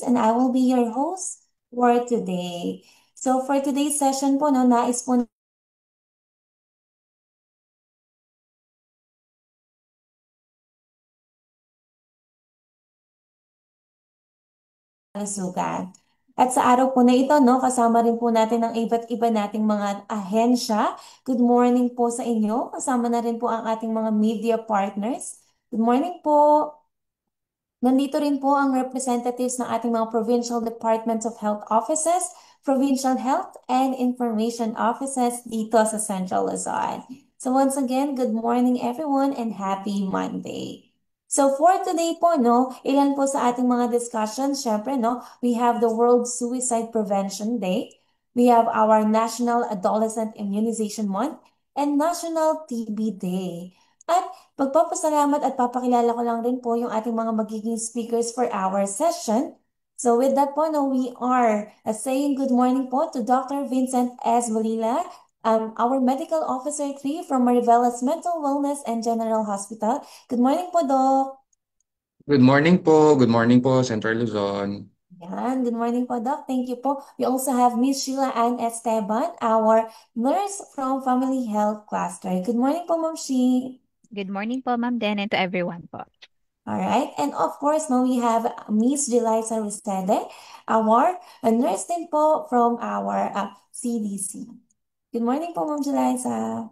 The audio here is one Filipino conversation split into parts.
and I will be your host for today. So for today's session po, no, nais po kalusugan. At sa araw po na ito, no, kasama rin po natin ang iba't iba nating mga ahensya. Good morning po sa inyo. Kasama na rin po ang ating mga media partners. Good morning po. Nandito rin po ang representatives ng ating mga provincial departments of health offices, provincial health and information offices dito sa Central Luzon. So once again, good morning everyone and happy Monday. So for today po, no, ilan po sa ating mga discussions, syempre, no, we have the World Suicide Prevention Day, we have our National Adolescent Immunization Month, and National TB Day. At magpapasalamat at papakilala ko lang rin po yung ating mga magiging speakers for our session. So with that po, no, we are saying good morning po to Dr. Vincent S. Molina, our Medical Officer 3 from Marivelas Mental Wellness and General Hospital. Good morning po, Doc. Good morning po. Good morning po, Central Luzon. Yan, good morning po, Doc. Thank you po. We also have Miss Sheila Ann Esteban, our nurse from Family Health Cluster. Good morning po, Ma'am Shi. Good morning po, Ma'am Den, and to everyone po. All right. And of course, now we have Miss Jelisa Restede, our nurse din po from our CDC. Good morning po, Ma'am Jelisa.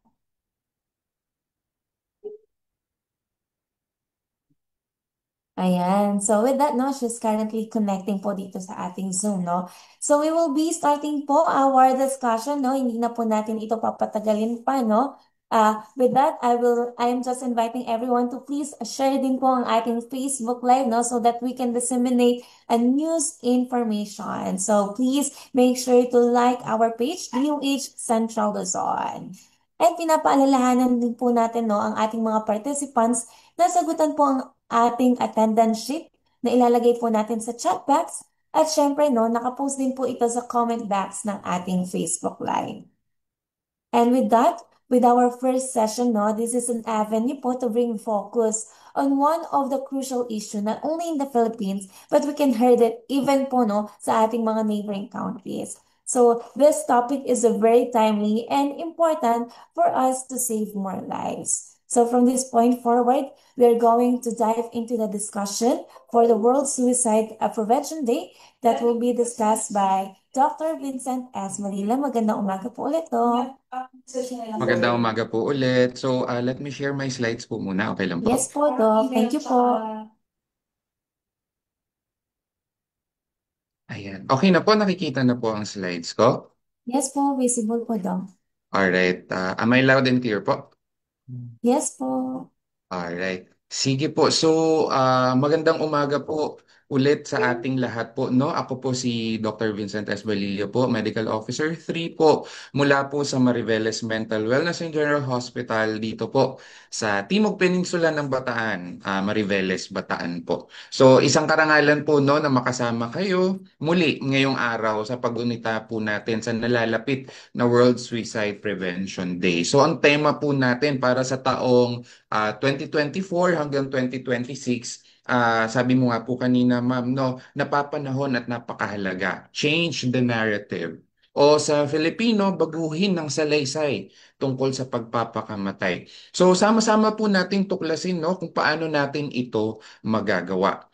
Ayan. So with that, no, she's currently connecting po dito sa ating Zoom, no? So we will be starting po our discussion, no? Hindi na po natin ito papatagalin pa, no? With that, I am just inviting everyone to please share din po ang ating Facebook Live, no? So that we can disseminate a news information. So please make sure to like our page, DOH Central Luzon. And pinapaalalahanan din po natin, no, ang ating mga participants na sagutan po ang ating attendance sheet na ilalagay po natin sa chat box. At syempre, no, nakapost din po ito sa comment box ng ating Facebook Live. And with that, with our first session, no, this is an avenue po to bring focus on one of the crucial issue, not only in the Philippines, but we can hear it even po, no, sa ating mga neighboring countries. So this topic is a very timely and important for us to save more lives. So from this point forward, we're going to dive into the discussion for the World Suicide Prevention Day that will be discussed by Dr. Vincent S. Manila. Magandang umaga po ulit, Doc. Magandang umaga po ulit. So, let me share my slides po muna. Okay lang po? Yes po, Doc. Thank you po. Ayan. Okay na po. Nakikita na po ang slides ko. Yes po, visible po, Doc. Alright. Am I loud and clear po? Yes po. Alright. Sige po. So, magandang umaga po ulit sa ating lahat po, no? Ako po si Dr. Vincent S. Balillo po, Medical Officer 3 po, mula po sa Mariveles Mental Wellness and General Hospital dito po sa Timog Peninsula ng Bataan, Mariveles, Bataan po. So, isang karangalan po, no, na makasama kayo muli ngayong araw sa pag-unita po natin sa nalalapit na World Suicide Prevention Day. So, ang tema po natin para sa taong 2024 hanggang 2026, sabi mo nga po kanina, ma'am, no, napapanahon at napakahalaga. Change the narrative. O sa Filipino, baguhin ng salaysay tungkol sa pagpapakamatay. So sama-sama po nating tuklasin, no, kung paano natin ito magagawa.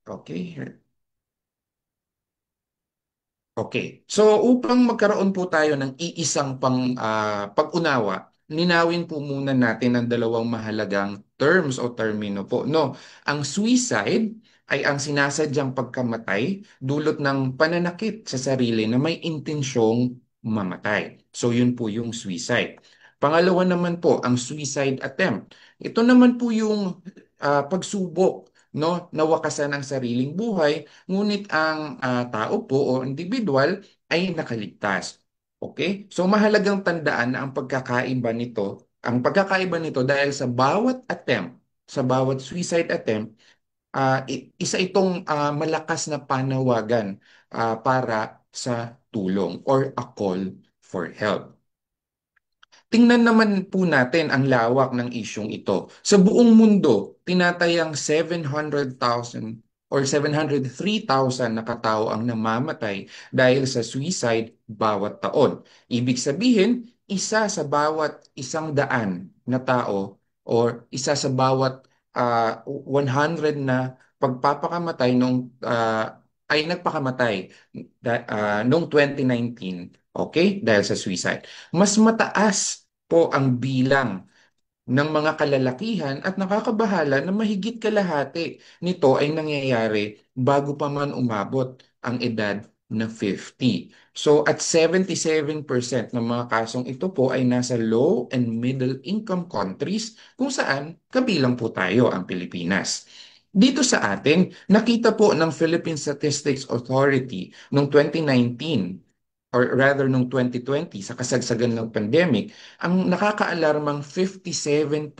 Okay. Okay. So upang magkaroon po tayo ng iisang pag-unawa, linawin po muna natin ang dalawang mahalagang terms o termino po. No, ang suicide ay ang sinasadyang pagkamatay dulot ng pananakit sa sarili na may intensyong mamatay. So yun po yung suicide. Pangalawa naman po, ang suicide attempt. Ito naman po yung pagsubok, no, na wakasan ang sariling buhay, ngunit ang tao po o individual ay nakaligtas. Okay? So mahalagang tandaan na ang pagkakaiba nito dahil sa bawat attempt, sa bawat suicide attempt, isa itong malakas na panawagan para sa tulong or a call for help. Tingnan naman po natin ang lawak ng isyung ito. Sa buong mundo, tinatayang 700,000. or 703,000 na katao ang namamatay dahil sa suicide bawat taon. Ibig sabihin, isa sa bawat 100 na tao or isa sa bawat 100 na pagpapakamatay ay nagpakamatay noong 2019, okay? Dahil sa suicide. Mas mataas po ang bilang ng mga kalalakihan at nakakabahala na mahigit kalahati nito ay nangyayari bago pa man umabot ang edad na 50. So at 77% ng mga kasong ito po ay nasa low and middle income countries kung saan kabilang po tayo ang Pilipinas. Dito sa atin, nakita po ng Philippine Statistics Authority noong 2019 or rather noong 2020 sa kasagsagan ng pandemic, ang nakakaalarmang 57%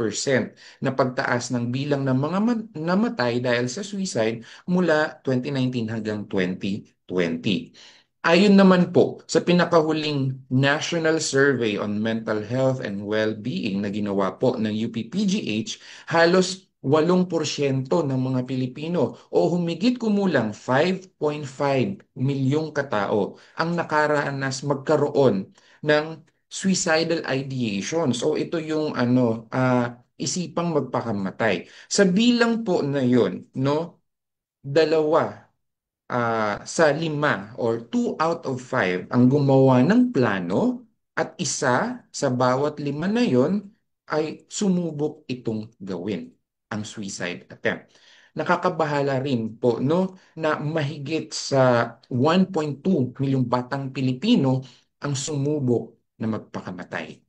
na pagtaas ng bilang ng mga namatay dahil sa suicide mula 2019 hanggang 2020. Ayon naman po sa pinakahuling National Survey on Mental Health and Well-being na ginawa po ng UPPGH, halos 8% ng mga Pilipino o humigit kumulang 5.5 milyong katao ang nakaranas magkaroon ng suicidal ideation. So ito yung isipang magpakamatay. Sa bilang po na yun, no, dalawa sa 5 or 2 out of 5 ang gumawa ng plano at isa sa bawat 5 na yon ay sumubok itong gawin, ang suicide attempt. Nakakabahala rin po no na mahigit sa 1.2 milyong batang Pilipino ang sumubok na magpakamatay.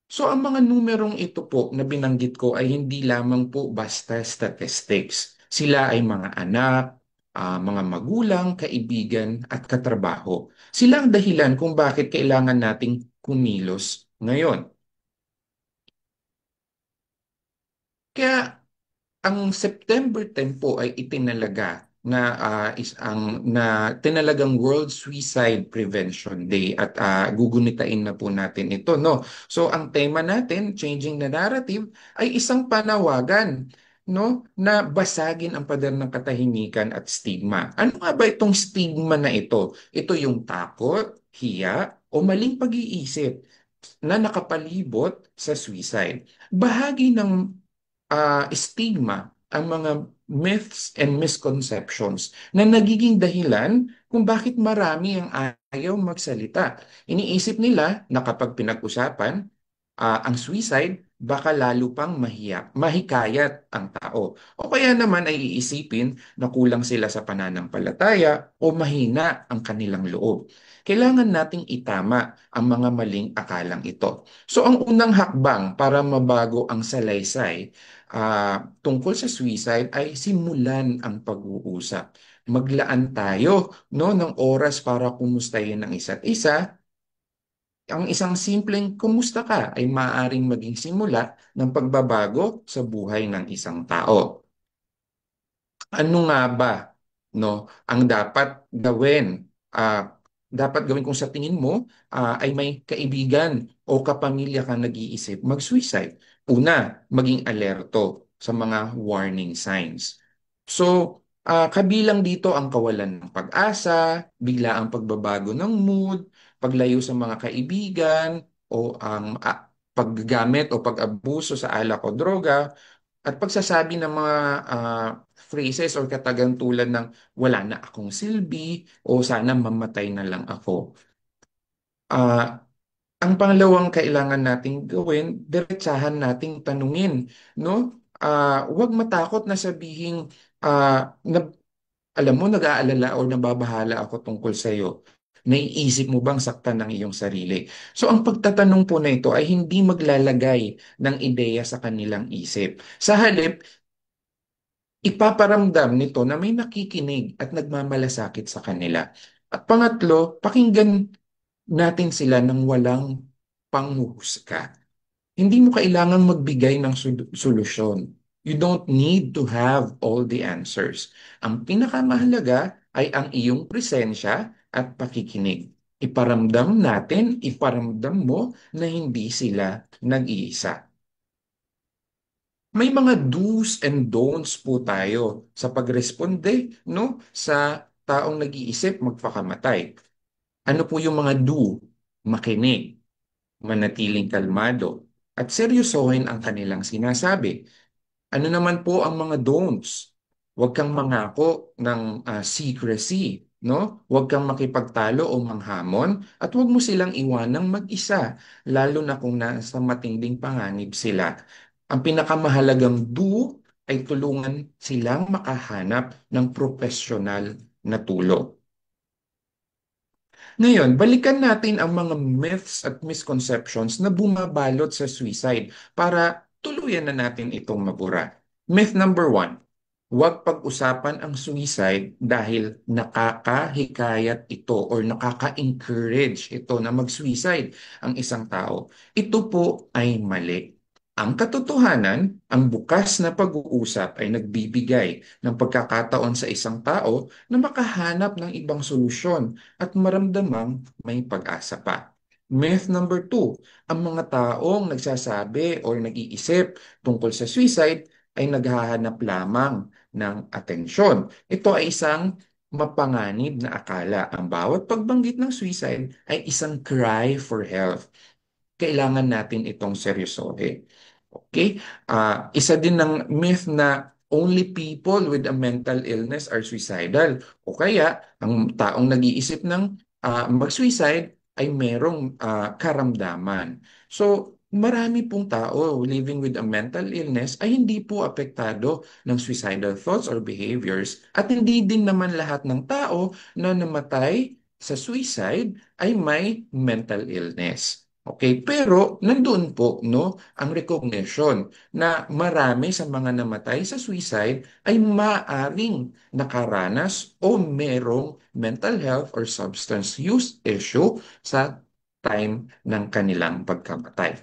So ang mga numerong ito po na binanggit ko ay hindi lamang po basta statistics. Sila ay mga anak, mga magulang, kaibigan at katrabaho. Sila ang dahilan kung bakit kailangan nating kumilos ngayon. Kaya ang September 10 po ay itinalaga na tinalagang World Suicide Prevention Day at gugunitain na po natin ito, no. So ang tema natin, Changing the Narrative, ay isang panawagan, no, na basagin ang pader ng katahimikan at stigma. Ano nga ba itong stigma na ito? Ito yung takot, hiya o maling pag-iisip na nakapalibot sa suicide. Bahagi ng stigma, ang mga myths and misconceptions na nagiging dahilan kung bakit marami ang ayaw magsalita. Iniisip nila na kapag pinag-usapan ang suicide, baka lalo pang mahikayat ang tao. O kaya naman ay iisipin na kulang sila sa pananampalataya o mahina ang kanilang loob. Kailangan nating itama ang mga maling akalang ito. So ang unang hakbang para mabago ang salaysay tungkol sa suicide ay simulan ang pag-uusap. Maglaan tayo no, ng oras para kumustahin ang isa't isa. Ang isang simpleng kumusta ka ay maaaring maging simula ng pagbabago sa buhay ng isang tao. Ano nga ba, no, ang dapat gawin kung sa tingin mo ay may kaibigan o kapamilya kang nag-iisip mag-suicide. Una, maging alerto sa mga warning signs. So, kabilang dito ang kawalan ng pag-asa, biglaang pagbabago ng mood, paglayo sa mga kaibigan, o ang paggamit o pag-abuso sa alak o droga, at pagsasabi ng mga phrases or katagang tulad ng wala na akong silbi o sana mamatay na lang ako. Ah, ang pangalawang kailangan nating gawin, diretsahan nating tanungin, no? Huwag matakot na sabihin na alam mo, nag-aalala o nababahala ako tungkol sa iyo. Naiisip mo bang saktan ng iyong sarili? So ang pagtatanong po na ito ay hindi maglalagay ng ideya sa kanilang isip. Sa halip, ipaparamdam nito na may nakikinig at nagmamalasakit sa kanila. At pangatlo, pakinggan natin sila ng walang panghuhusga. Hindi mo kailangang magbigay ng solusyon. You don't need to have all the answers. Ang pinakamahalaga ay ang iyong presensya at pakikinig. Iparamdam mo na hindi sila nag-iisa. May mga do's and don'ts po tayo sa pagresponde, no, sa taong nag-iisip magpakamatay. Ano po yung mga do? Makinig, manatiling kalmado, at seryosohin ang kanilang sinasabi. Ano naman po ang mga don'ts? Huwag kang mangako ng secrecy, no? Huwag kang makipagtalo o manghamon at huwag mo silang iwanang mag-isa, lalo na kung nasa matinding panganib sila. Ang pinakamahalagang do ay tulungan silang makahanap ng profesional na tulong. Ngayon, balikan natin ang mga myths at misconceptions na bumabalot sa suicide para tuluyan na natin itong mabura. Myth number one, huwag pag-usapan ang suicide dahil nakakahikayat ito or nakaka-encourage ito na mag-suicide ang isang tao. Ito po ay mali. Ang katotohanan, ang bukas na pag-uusap ay nagbibigay ng pagkakataon sa isang tao na makahanap ng ibang solusyon at maramdamang may pag-asa pa. Myth number two, ang mga taong nagsasabi o nag-iisip tungkol sa suicide ay naghahanap lamang ng atensyon. Ito ay isang mapanganib na akala. Ang bawat pagbanggit ng suicide ay isang cry for help. Kailangan natin itong seryosohin. Okay? Isa din ng myth na only people with a mental illness are suicidal. O kaya, ang taong nag-iisip ng mag-suicide ay merong karamdaman. So, marami pong tao living with a mental illness ay hindi po apektado ng suicidal thoughts or behaviors at hindi din naman lahat ng tao na namatay sa suicide ay may mental illness. Okay, pero nandoon po no ang recognition na marami sa mga namatay sa suicide ay maaring nakaranas o merong mental health or substance use issue sa time ng kanilang pagkamatay.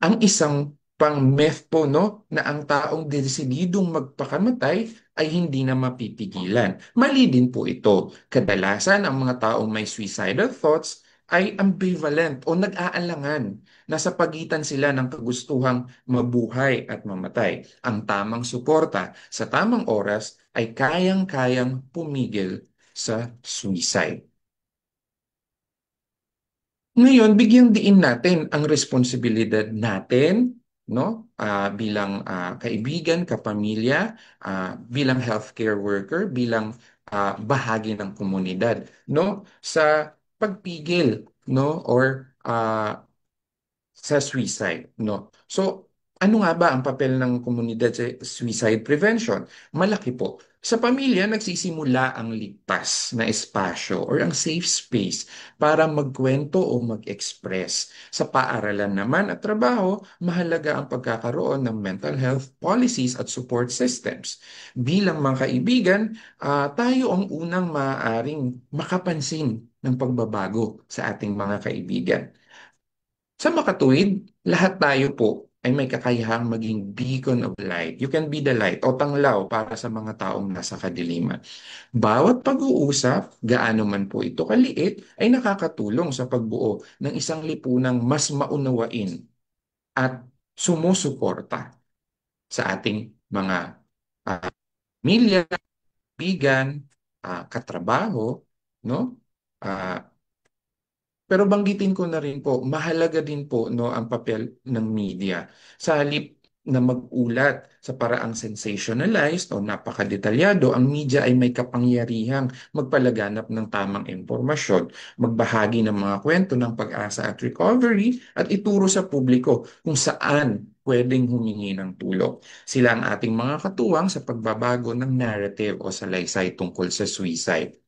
Ang isang pang-myth po no, na ang taong desididong magpakamatay ay hindi na mapipigilan. Mali din po ito. Kadalasan ang mga taong may suicidal thoughts ay ambivalent o nag-aalangan. Nasa pagitan sila ng kagustuhang mabuhay at mamatay. Ang tamang suporta sa tamang oras ay kayang-kayang pumigil sa suicide. Ngayon, bigyang diin natin ang responsibilidad natin, no? Bilang kaibigan, kapamilya, bilang healthcare worker, bilang bahagi ng komunidad, no? Sa pagpigil, no? Or sa suicide, no? So, ano nga ba ang papel ng komunidad sa suicide prevention? Malaki po. Sa pamilya, nagsisimula ang ligtas na espasyo or ang safe space para magkwento o mag-express. Sa paaralan naman at trabaho, mahalaga ang pagkakaroon ng mental health policies at support systems. Bilang mga kaibigan, tayo ang unang maaaring makapansin ng pagbabago sa ating mga kaibigan. Sa makatuwid, lahat tayo po ay may kakayahang maging beacon of light. You can be the light o tanglaw para sa mga taong nasa kadiliman. Bawat pag-uusap, gaano man po ito kaliit, ay nakakatulong sa pagbuo ng isang lipunang mas maunawain at sumusuporta sa ating mga pamilya, bigan, katrabaho, no? Ah, Pero banggitin ko na rin po, mahalaga din po no ang papel ng media. Sa halip na mag-ulat sa paraang sensationalized o napakadetalyado, ang media ay may kapangyarihang magpalaganap ng tamang impormasyon, magbahagi ng mga kwento ng pag-asa at recovery at ituro sa publiko kung saan pwedeng humingi ng tulong. Sila ang ating mga katuwang sa pagbabago ng narrative o salaysay tungkol sa suicide.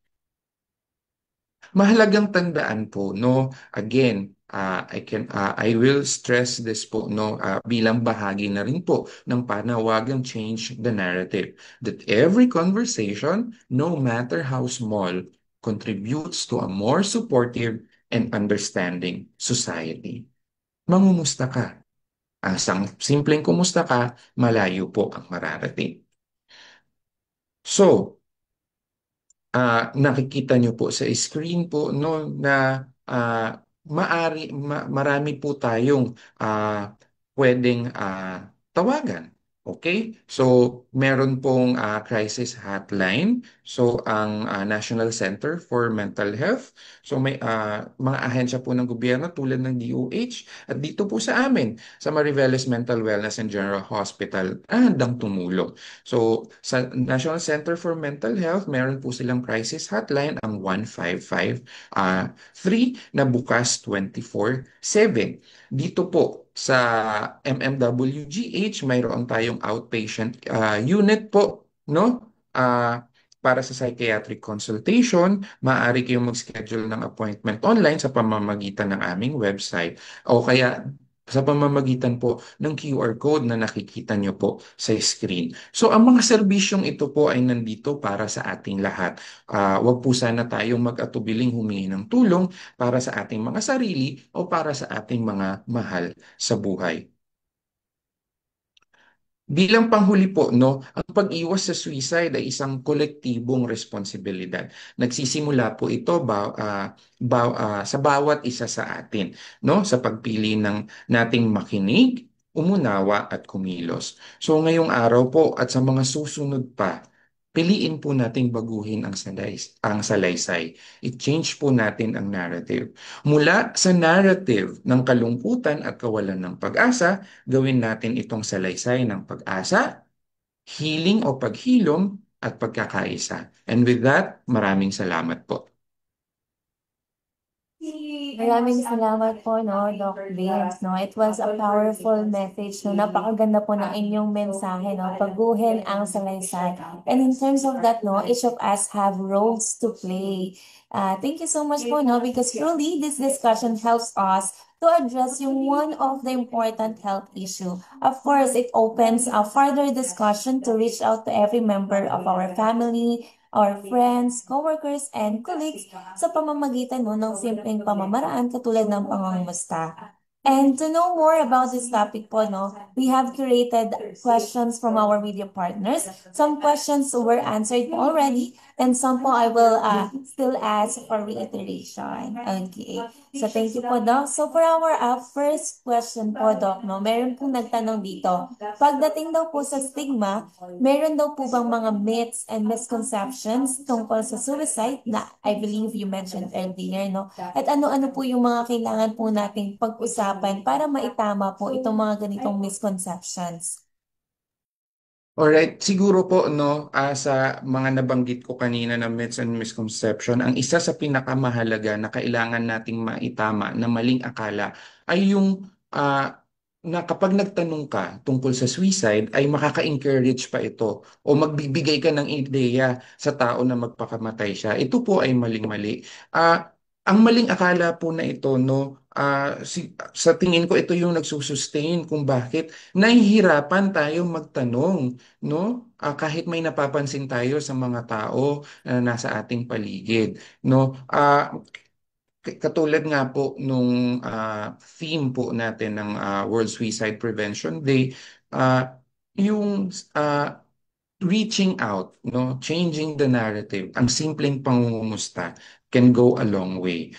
Mahalagang tandaan po, no, again, I will stress this po, no, bilang bahagi na rin po ng panawagang change the narrative that every conversation, no matter how small, contributes to a more supportive and understanding society. Mangumusta ka. Ang simpleng kumusta ka, malayo po ang mararating. So, nakikita nyo po sa screen po no na marami po tayong pwedeng tawagan. Okay? So, meron pong crisis hotline. So, ang National Center for Mental Health. So, may mga ahensya po ng gobyerno tulad ng DOH at dito po sa amin, sa Mariveles Mental Wellness and General Hospital, handang tumulong. So, sa National Center for Mental Health, meron po silang crisis hotline, ang 155 na bukas 24/7. Dito po sa MMWGH, mayroon tayong outpatient unit po, no? Para sa psychiatric consultation, maaari kayong mag-schedule ng appointment online sa pamamagitan ng aming website o kaya sa pamamagitan po ng QR code na nakikita nyo po sa screen. So, ang mga serbisyong ito po ay nandito para sa ating lahat. Wag po sana tayong mag-atubiling humingi ng tulong para sa ating mga sarili o para sa ating mga mahal sa buhay. Bilang panghuli po, no, ang pag-iwas sa suicide ay isang kolektibong responsibilidad. Nagsisimula po ito sa bawat isa sa atin, no, sa pagpili ng nating makinig, umunawa at kumilos. So ngayong araw po at sa mga susunod pa, piliin po nating baguhin ang salaysay. I-change po natin ang narrative. Mula sa narrative ng kalungkutan at kawalan ng pag-asa, gawin natin itong salaysay ng pag-asa, healing o paghilom at pagkakaisa. And with that, maraming salamat po. Maraming salamat po, no, Doc Vince, no? It was a powerful message, no? Napakaganda po ng inyong mensahe, no? Paguhin ang salaysay. And in terms of that, no, each of us have roles to play. Thank you so much po, no? Because truly, this discussion helps us to address yung one of the important health issue. Of course, it opens a further discussion to reach out to every member of our family, our friends, coworkers, and colleagues sa pamamagitan no, ng simpleng pamamaraan katulad ng pangungumusta. And to know more about this topic po, no, we have curated questions from our media partners. Some questions were answered po already, and some po I will still ask for reiteration. Okay. So thank you po, Doc. So for our first question po, Doc, no, meron pong nagtanong dito. Pagdating daw po sa stigma, meron daw po bang mga myths and misconceptions tungkol sa suicide na I believe you mentioned earlier, no? At ano-ano po yung mga kailangan po nating pag-usapan para maitama po itong mga ganitong misconceptions? Alright, siguro po no, sa mga nabanggit ko kanina na myths and misconception, ang isa sa pinakamahalaga na kailangan nating maitama na maling akala ay yung na kapag nagtanong ka tungkol sa suicide ay makaka-encourage pa ito o magbibigay ka ng ideya sa tao na magpakamatay siya. Ito po ay maling-mali. Ang maling akala po na ito no, sa tingin ko ito yung nagsusustain kung bakit nahihirapan tayong magtanong no? Kahit may napapansin tayo sa mga tao na nasa ating paligid, no? Katulad nga po nung theme po natin ng World Suicide Prevention Day, yung reaching out, no, changing the narrative, ang simpleng pangungumusta can go a long way.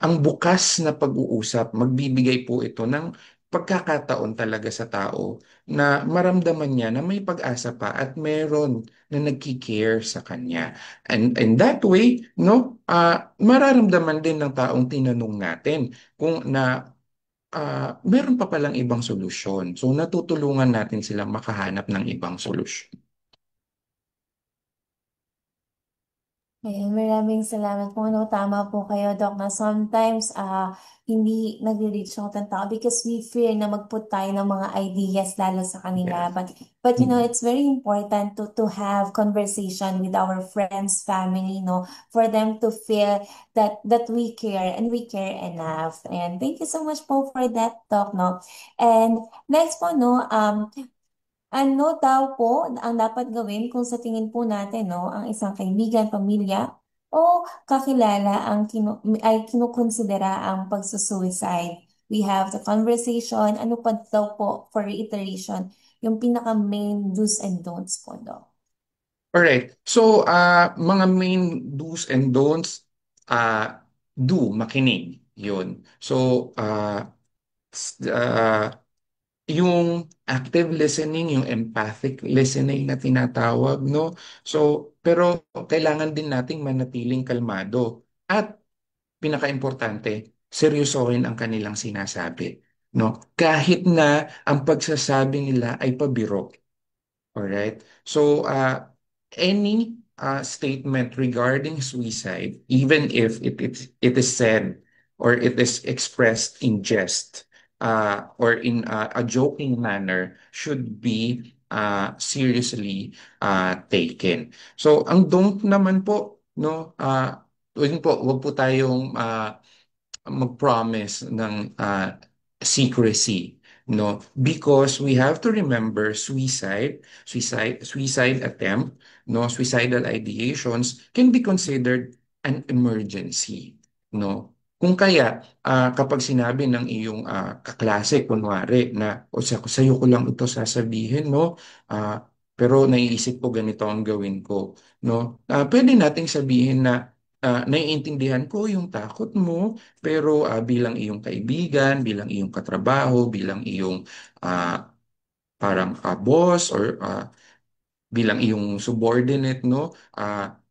Ang bukas na pag-uusap, magbibigay po ito ng pagkakataon talaga sa tao na maramdaman niya na may pag-asa pa at meron na nagki-care sa kanya. And that way, no, mararamdaman din ng taong tinanong natin kung meron pa palang ibang solusyon. So natutulungan natin silang makahanap ng ibang solusyon. Ayan, maraming salamat po. No, tama po kayo, Doc, na sometimes hindi nag-reach out ang tao because we fear na mag-put tayo ng mga ideas lalo sa kanila. Yes. But you know, it's very important to have conversation with our friends, family, no, for them to feel that we care and we care enough. And thank you so much po for that, Doc, no. And next po, no, ano daw po ang dapat gawin kung sa tingin po natin, no, ang isang kaibigan, pamilya, o kakilala ay kinukonsidera ang pagsusuicide? We have the conversation. Ano pa daw po, for reiteration, yung pinaka-main do's and don'ts po, do? Alright. So, mga main do's and don'ts, makinig. Yun. So, yung active listening, yung empathic listening na tinatawag, no? So, pero kailangan din nating manatiling kalmado at pinakaimportante, seryosohin ang kanilang sinasabi, no? Kahit na ang pagsasabi nila ay pabiro. Alright? So, any statement regarding suicide, even if it is said or it is expressed in jest or in a joking manner, should be seriously taken. So, ang don't naman po, no, wag po tayong mag-promise ng secrecy, no, because we have to remember suicide attempt, no, suicidal ideations can be considered an emergency, no. Kung kaya kapag sinabi ng iyong kaklase kunwari na o sa'yo ko lang ito sasabihin, no, pero naiisip ko ganito ang gawin ko, no, pwede nating sabihin na naiintindihan ko yung takot mo, pero bilang iyong kaibigan, bilang iyong katrabaho, bilang iyong ah, parang boss or bilang iyong subordinate, no?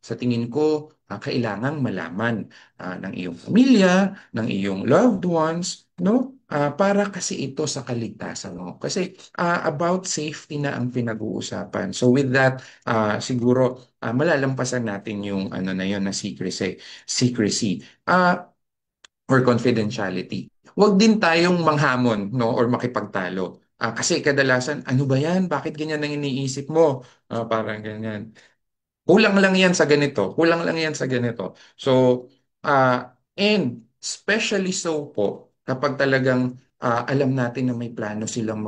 Sa tingin ko, kailangang malaman ng iyong pamilya, ng iyong loved ones, no? Para kasi ito sa kaligtasan mo. Kasi about safety na ang pinag-uusapan. So with that, siguro malalampasan natin yung ano na yun na secrecy. Or confidentiality. Huwag din tayong manghamon, no, or makipagtalo. Kasi kadalasan, ano ba yan? Bakit ganyan ang iniisip mo? Parang ganyan. Kulang lang yan sa ganito. Kulang lang yan sa ganito. So, and especially so po, kapag talagang alam natin na may plano silang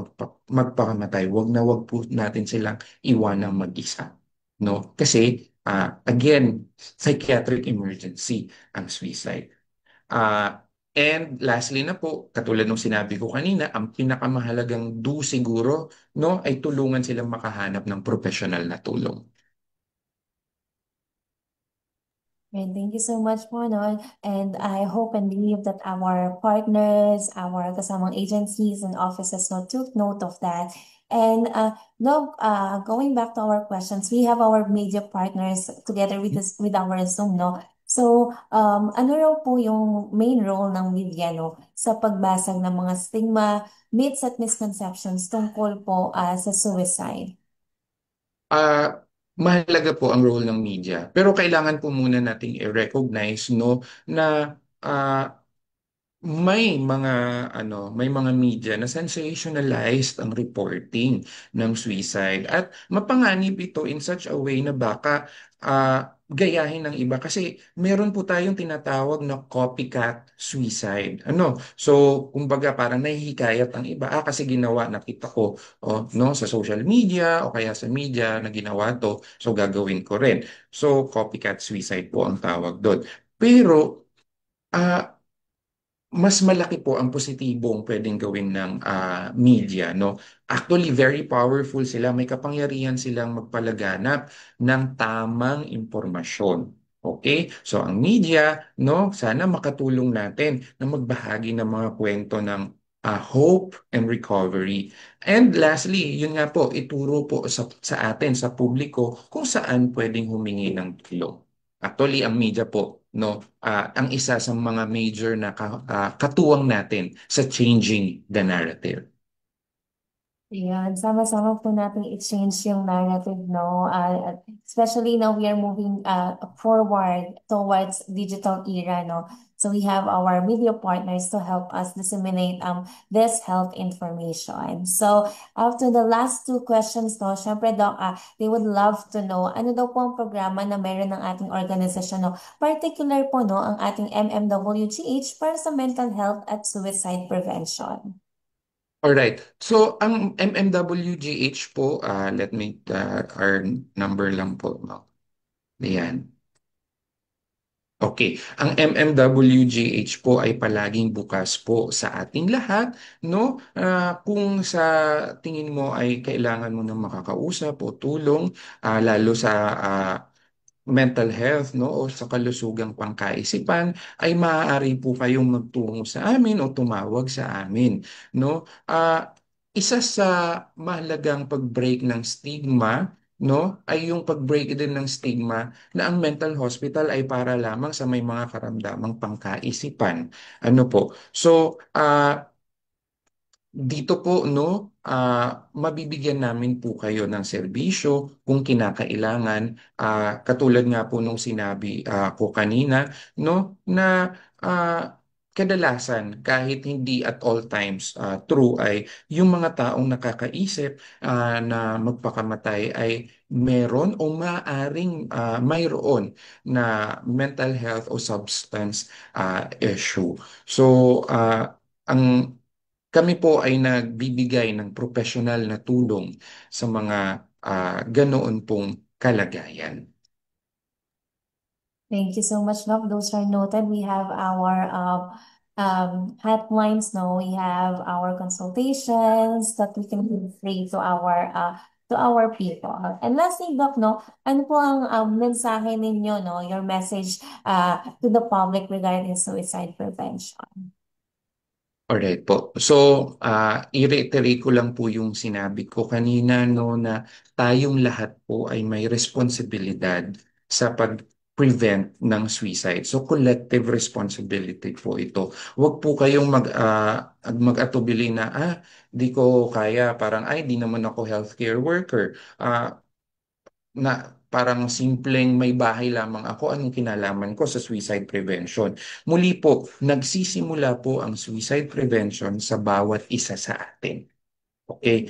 magpakamatay, wag po natin silang iwanang mag-isa. No? Kasi, again, psychiatric emergency ang suicide. And lastly na po, katulad ng sinabi ko kanina, ang pinakamahalagang do siguro, no, ay tulungan silang makahanap ng professional na tulong. And thank you so much po, no? And I hope and believe that our partners, our kasamang agencies and offices, no, took note of that. And no, going back to our questions, we have our media partners together with this, with our Zoom, no? So, ano raw po yung main role ng media, no, sa pagbasag ng mga stigma, myths at misconceptions tungkol po sa suicide? Ah, mahalaga po ang role ng media. Pero kailangan po muna nating i-recognize, no, na may mga media na sensationalized ang reporting ng suicide at mapanganib ito in such a way na baka gayahin ng iba kasi meron po tayong tinatawag na copycat suicide. Ano? So, kumbaga parang nahihikayat ang iba, kasi ginawa nakita ko no, sa social media o kaya sa media na ginawa to, so gagawin ko rin. So, copycat suicide po ang tawag doon. Pero ah mas malaki po ang positibong pwedeng gawin ng media, no? Actually, very powerful sila. May kapangyarihan silang magpalaganap ng tamang impormasyon. Okay? So, ang media, no, sana makatulong natin na magbahagi ng mga kwento ng hope and recovery. And lastly, yun nga po, ituro po sa atin, sa publiko, kung saan pwedeng humingi ng tulong. Actually, ang media po, no, ang isa sa mga major na katuwang natin sa changing the narrative. Ayan, sama-sama po natin i-change yung narrative, no? Especially now we are moving forward towards digital era, no? So we have our media partners to help us disseminate this health information. So after the last two questions, no, syempre, Doc, they would love to know ano daw po ang programa na meron ng ating organisasyon, no? Particular po, no, ang ating MMWGH para sa mental health at suicide prevention. Alright. So, ang MMWGH po, let me, our number lang po, no? Ayan. Okay, ang MMWGH po ay palaging bukas po sa ating lahat, no? Kung sa tingin mo ay kailangan mo ng makakausap o tulong, lalo sa mental health, no, o sa kalusugang pangkaisipan, ay maaari po kayong magtungo sa amin o tumawag sa amin, no? isa sa mahalagang pag-break ng stigma, no, ay yung pag-break din ng stigma na ang mental hospital ay para lamang sa may mga karamdamang pangkaisipan. Ano po? So, dito po, no, mabibigyan namin po kayo ng serbisyo kung kinakailangan. Katulad nga po nung sinabi ko kanina, no, na ah, kadalasan kahit hindi at all times true ay yung mga taong nakakaisip na magpakamatay ay meron o maaring mayroon na mental health o substance issue. So, ang kami po ay nagbibigay ng profesional na tulong sa mga ganoon pong kalagayan. Thank you so much, Doc. Those are noted. We have our hotlines now. We have our consultations that we can give free to our people. And lastly, Doc, no, ano po ang mensahe ninyo, no, your message to the public regarding suicide prevention? Alright po. So, i-reiterate ko lang po yung sinabi ko kanina, no, na tayong lahat po ay may responsibilidad sa pag-prevent ng suicide. So, collective responsibility po ito. Huwag po kayong mag-atubili na, di ko kaya, parang, ay, di naman ako healthcare worker. Na parang simpleng may bahay lamang ako, anong kinalaman ko sa suicide prevention? Muli po, nagsisimula po ang suicide prevention sa bawat isa sa atin. Okay?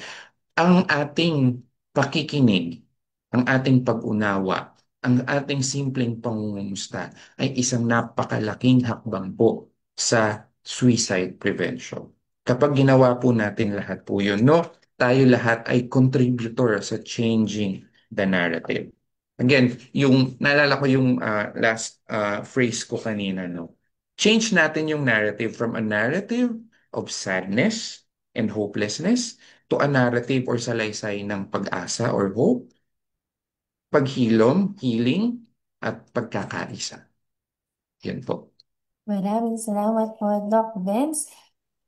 Ang ating pakikinig, ang ating pag-unawa, ang ating simpleng pangungumusta ay isang napakalaking hakbang po sa suicide prevention. Kapag ginawa po natin lahat po yun, no? Tayo lahat ay contributor sa changing the narrative. Again, yung naalala ko yung last phrase ko kanina, no? Change natin yung narrative from a narrative of sadness and hopelessness to a narrative or salaysay ng pag-asa or hope, paghilom, healing, at pagkakaisa. Yan po. Maraming salamat po, Doc Vince.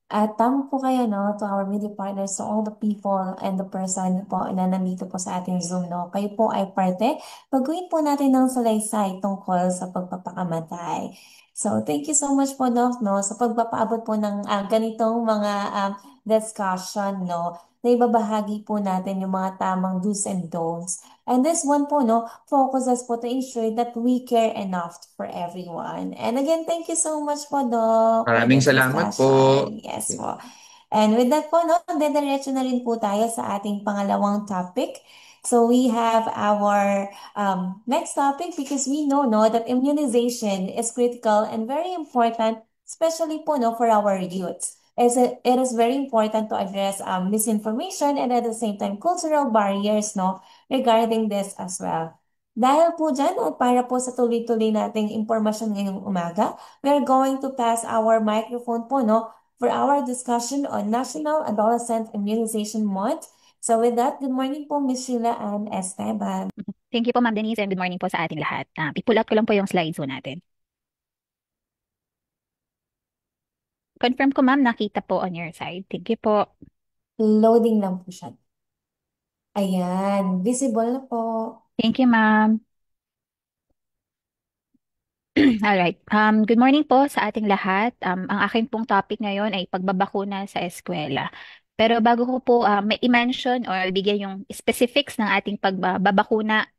At tama po kayo, no, to our media partners, to all the people and the person po na nandito po sa ating Zoom, no. Kayo po ay parte. Pagawin po natin ng salaysay tungkol sa pagpapakamatay. So, thank you so much po, Doc, no, sa pagpapaabot po ng ganitong mga discussion, no, na ibabahagi po natin yung mga tamang do's and don'ts. And this one po, no, focuses po to ensure that we care enough for everyone. And again, thank you so much po, Doc, for Maraming this salamat po. discussion. Yes Okay. po. And with that po, no, dediretso na rin po tayo sa ating pangalawang topic. So we have our next topic because we know, no, that immunization is critical and very important, especially po, no, for our youth. It is very important to address misinformation and at the same time cultural barriers, no, regarding this as well. Dahil po dyan at para po sa tuloy-tuloy nating impormasyon ngayong umaga, we are going to pass our microphone po, no, for our discussion on National Adolescent Immunization Month. So with that, good morning po, Miss Sheila and Esteban. Thank you po, Ma'am Denise, and good morning po sa ating lahat. I-pull out ko lang po yung slides po natin. Confirm ko, Ma'am, nakita po on your side. Thank you po. Loading lang po siya. Ayan, visible na po. Thank you, Ma'am. Alright. Good morning po sa ating lahat. Ang aking pong topic ngayon ay pagbabakuna sa eskwela. Pero bago ko po may i-mention or ibigay yung specifics ng ating pagbabakuna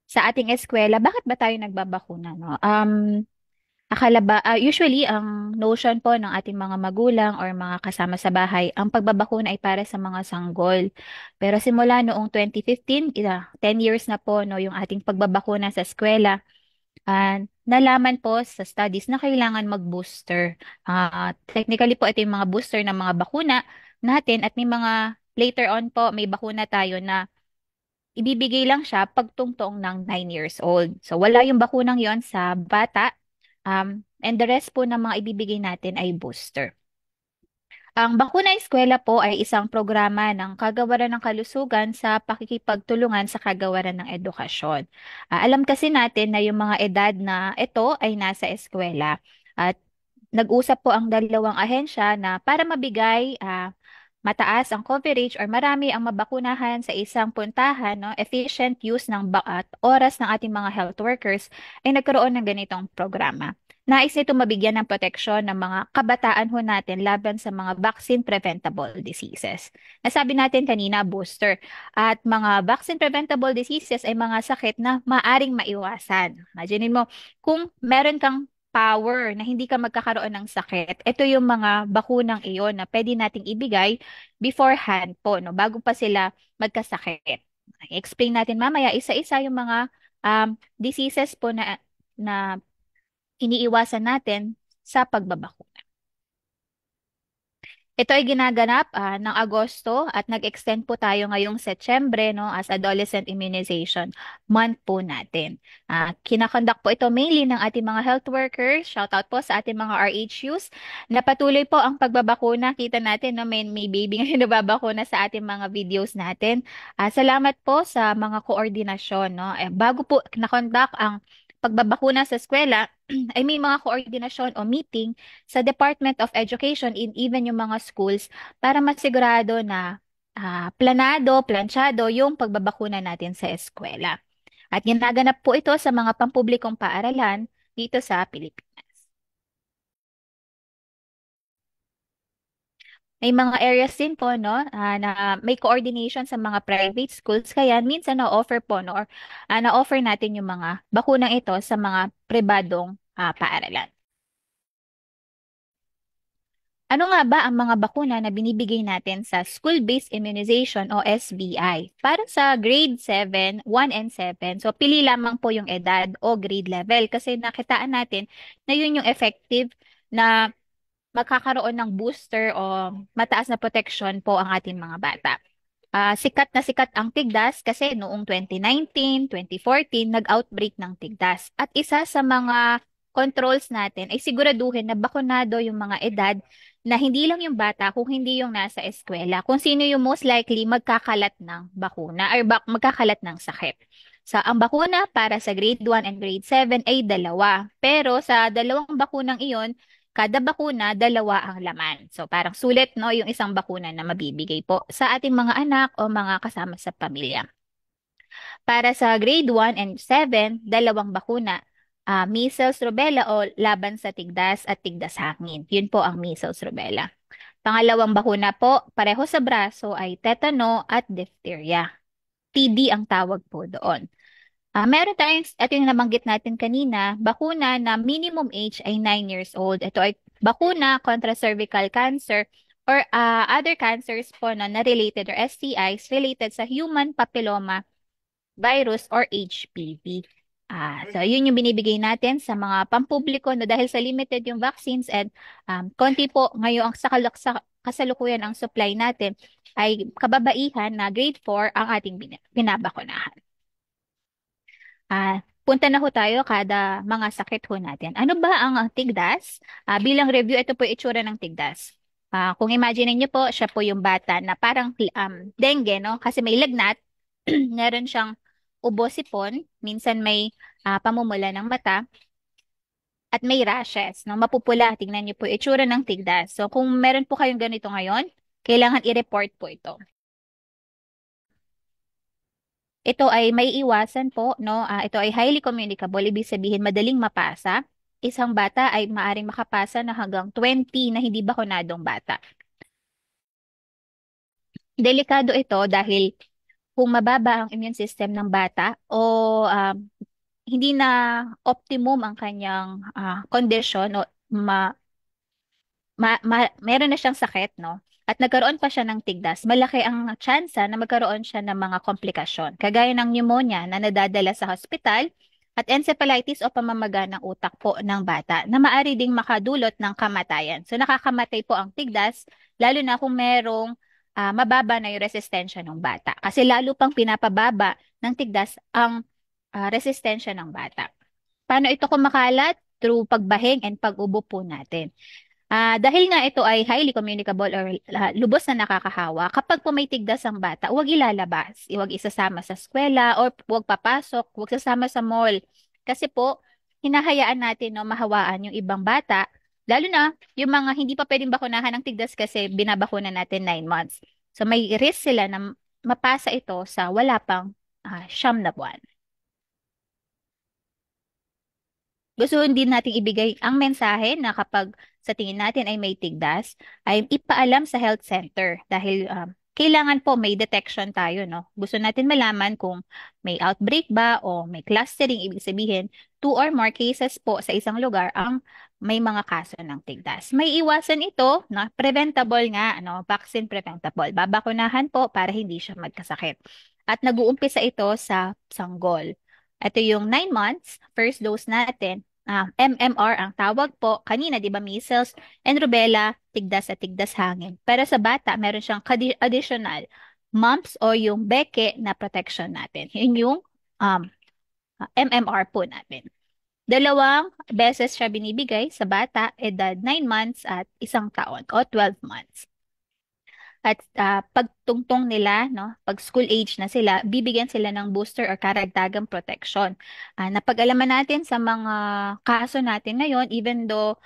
sa ating eskwela, bakit ba tayo nagbabakuna, no? Usually, ang notion po ng ating mga magulang or mga kasama sa bahay, ang pagbabakuna ay para sa mga sanggol. Pero simula noong 2015, 10 years na po, no, yung ating pagbabakuna sa eskwela. Nalaman po sa studies na kailangan mag-booster. Technically po, ito yung mga booster ng mga bakuna natin at may mga later on po, may bakuna tayo na ibibigay lang siya pagtungtong ng 9 years old. So wala yung bakunang yon sa bata. And the rest po ng mga ibibigay natin ay booster. Ang Bakuna Eskwela po ay isang programa ng Kagawaran ng Kalusugan sa pakikipagtulungan sa kagawaran ng edukasyon. Alam kasi natin na yung mga edad na ito ay nasa eskwela. At nag-usap po ang dalawang ahensya na para mabigay mataas ang coverage or marami ang mabakunahan sa isang puntahan, no, efficient use ng at oras ng ating mga health workers, ay nagkaroon ng ganitong programa. Nais nito mabigyan ng proteksyon ng mga kabataan ho natin laban sa mga vaccine preventable diseases. Nasabi natin kanina, booster. At mga vaccine preventable diseases ay mga sakit na maaring maiwasan. Imagine mo, kung meron kang power na hindi ka magkakaroon ng sakit, ito yung mga bakunang iyon na pwede nating ibigay beforehand po, no, bago pa sila magkasakit. I-explain natin mamaya isa-isa yung mga diseases po na iniiwasan natin sa pagbabakuna. Ito ay ginaganap ng Agosto at nag-extend po tayo ngayong Setyembre, no, as Adolescent Immunization Month po natin. Kinakonduct po ito mainly ng ating mga health workers. Shout out po sa ating mga RHUs na patuloy po ang pagbabakuna. Kita natin, no, may baby ngayon na babakuna sa ating mga videos natin. Salamat po sa mga koordinasyon. No? Bago po nakonduct ang pagbabakuna sa eskwela, ay may mga koordinasyon o meeting sa Department of Education in even yung mga schools para masigurado na planado, plansyado yung pagbabakuna natin sa eskwela. At ginaganap po ito sa mga pampublikong paaralan dito sa Pilipinas. May mga areas din po, no, na may coordination sa mga private schools. Kaya minsan na-offer po, no, or na-offer natin yung mga bakunang ito sa mga pribadong paaralan. Ano nga ba ang mga bakuna na binibigay natin sa School-Based Immunization o SBI? Para sa grade 7, 1 and 7, so pili lamang po yung edad o grade level kasi nakitaan natin na yun yung effective na magkakaroon ng booster o mataas na protection po ang ating mga bata. Sikat na sikat ang tigdas kasi noong 2019, 2014, nag-outbreak ng tigdas. At isa sa mga controls natin ay siguraduhin na bakunado yung mga edad na hindi lang yung bata kung hindi yung nasa eskwela. Kung sino yung most likely magkakalat ng bakuna or magkakalat ng sakit. So, ang bakuna para sa grade 1 and grade 7 ay dalawa. Pero sa dalawang bakunang iyon, kada bakuna, dalawa ang laman. So, parang sulit, no, yung isang bakuna na mabibigay po sa ating mga anak o mga kasama sa pamilya. Para sa grade 1 and 7, dalawang bakuna. Measles, rubella o laban sa tigdas at tigdas hangin. Yun po ang measles, rubella. Pangalawang bakuna po, pareho sa braso ay tetano at diphtheria. TB ang tawag po doon. Meron tayong, ito yung nabanggit natin kanina, bakuna na minimum age ay 9 years old. Ito ay bakuna kontra cervical cancer or other cancers po na related or STIs related sa human papilloma virus or HPV. So, yun yung binibigay natin sa mga pampubliko no, dahil sa limited yung vaccines and konti po ngayon ang sa kasalukuyan ang supply natin ay kababaihan na grade 4 ang ating binabakunahan. Punta na ho tayo kada mga sakit ho natin. Ano ba ang tigdas? Bilang review, ito po yung itsura ng tigdas. Kung imagine niyo po, siya po yung bata na parang dengue, no? Kasi may lagnat, meron siyang ubo-sipon, minsan may pamumula ng mata, at may rashes, no? Mapupula. Tingnan niyo po yung itsura ng tigdas. So, kung meron po kayong ganito ngayon, kailangan i-report po ito. Ito ay may iwasan po, no? Ito ay highly communicable, ibig sabihin madaling mapasa. Isang bata ay maaring makapasa na hanggang 20 na hindi bakunadong bata. Delikado ito dahil kung mababa ang immune system ng bata o hindi na optimum ang kanyang kondisyon o meron na siyang sakit, no? At nagkaroon pa siya ng tigdas, malaki ang tsansa na magkaroon siya ng mga komplikasyon, kagaya ng pneumonia na nadadala sa hospital at encephalitis o pamamaga ng utak po ng bata na maaari ding makadulot ng kamatayan. So nakakamatay po ang tigdas, lalo na kung merong mababa na yung resistensya ng bata. Kasi lalo pang pinapababa ng tigdas ang resistensya ng bata. Paano ito kumakalat? Through pagbahing and pag-ubo po natin. Dahil nga ito ay highly communicable or lubos na nakakahawa, kapag po may tigdas ang bata, huwag ilalabas. Huwag isasama sa eskwela or huwag papasok, huwag sasama sa mall. Kasi po, hinahayaan natin no, mahawaan yung ibang bata Lalo na yung mga hindi pa pwedeng bakunahan ng tigdas kasi binabakuna natin 9 months. So may risk sila na mapasa ito sa wala pang 9 na buwan. Gusto din nating ibigay ang mensahe na kapag sa tingin natin ay may tigdas, ay ipaalam sa health center dahil kailangan po may detection tayo, no? Gusto natin malaman kung may outbreak ba o may clustering, ibig sabihin, 2 or more cases po sa isang lugar ang may mga kaso ng tigdas. May iwasan ito, no? Preventable nga, no? Vaccine preventable. Babakunahan po para hindi siya magkasakit. At nag-uumpisa ito sa sanggol. Ito yung 9 months, first dose natin. MMR ang tawag po. Kanina, di ba, measles and rubella, tigdas at tigdas hangin. Pero sa bata, meron siyang additional mumps o yung beke na protection natin. Yun yung um, MMR po natin. 2 beses siya binibigay sa bata, edad 9 months at 1 taon o 12 months. At pagtungtong nila, no, pag school age na sila, bibigyan sila ng booster or karagdagang protection. Napag-alaman natin sa mga kaso natin ngayon, even though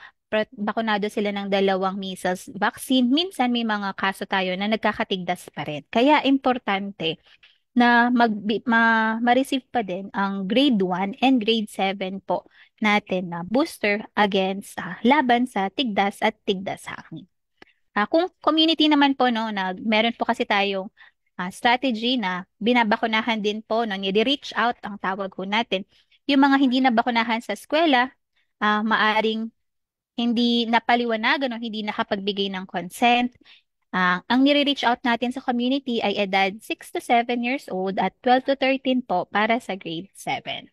bakunado sila ng 2 measles vaccine, minsan may mga kaso tayo na nagkakatigdas pa rin. Kaya importante na ma-receive pa din ang grade 1 and grade 7 po natin na booster against laban sa tigdas at tigdas hangin. Kung community naman po, no, meron po kasi tayong strategy na binabakunahan din po, no, ni-reach out ang tawag po natin. Yung mga hindi nabakunahan sa eskwela, maaring hindi napaliwanagan o hindi nakapagbigay ng consent. Ang nire-reach out natin sa community ay edad 6 to 7 years old at 12 to 13 po para sa grade 7.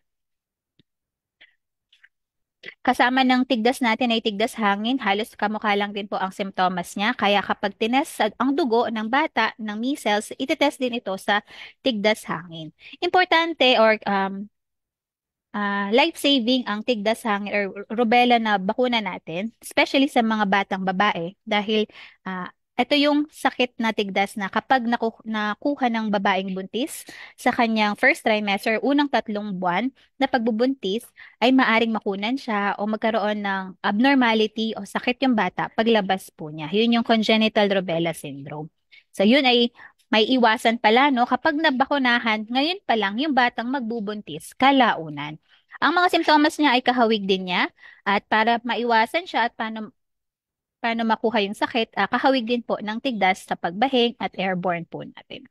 Kasama ng tigdas natin ay tigdas hangin, halos kamukha lang din po ang simptomas niya. Kaya kapag tinest ang dugo ng bata ng measles, itetest din ito sa tigdas hangin. Importante or life-saving ang tigdas hangin or rubella na bakuna natin, especially sa mga batang babae dahil ito yung sakit na tigdas na kapag nakuha ng babaeng buntis sa kanyang first trimester, unang 3 buwan na pagbubuntis, ay maaring makunan siya o magkaroon ng abnormality o sakit yung bata paglabas po niya. Yun yung congenital rubella syndrome. So yun ay may iwasan pala, no? Kapag nabakunahan, ngayon pa lang yung batang magbubuntis, kalaunan. Ang mga simptomas niya ay kahawig din niya at para maiwasan siya at paano makuha yung sakit, kahawig din po ng tigdas sa pagbahing at airborne po natin.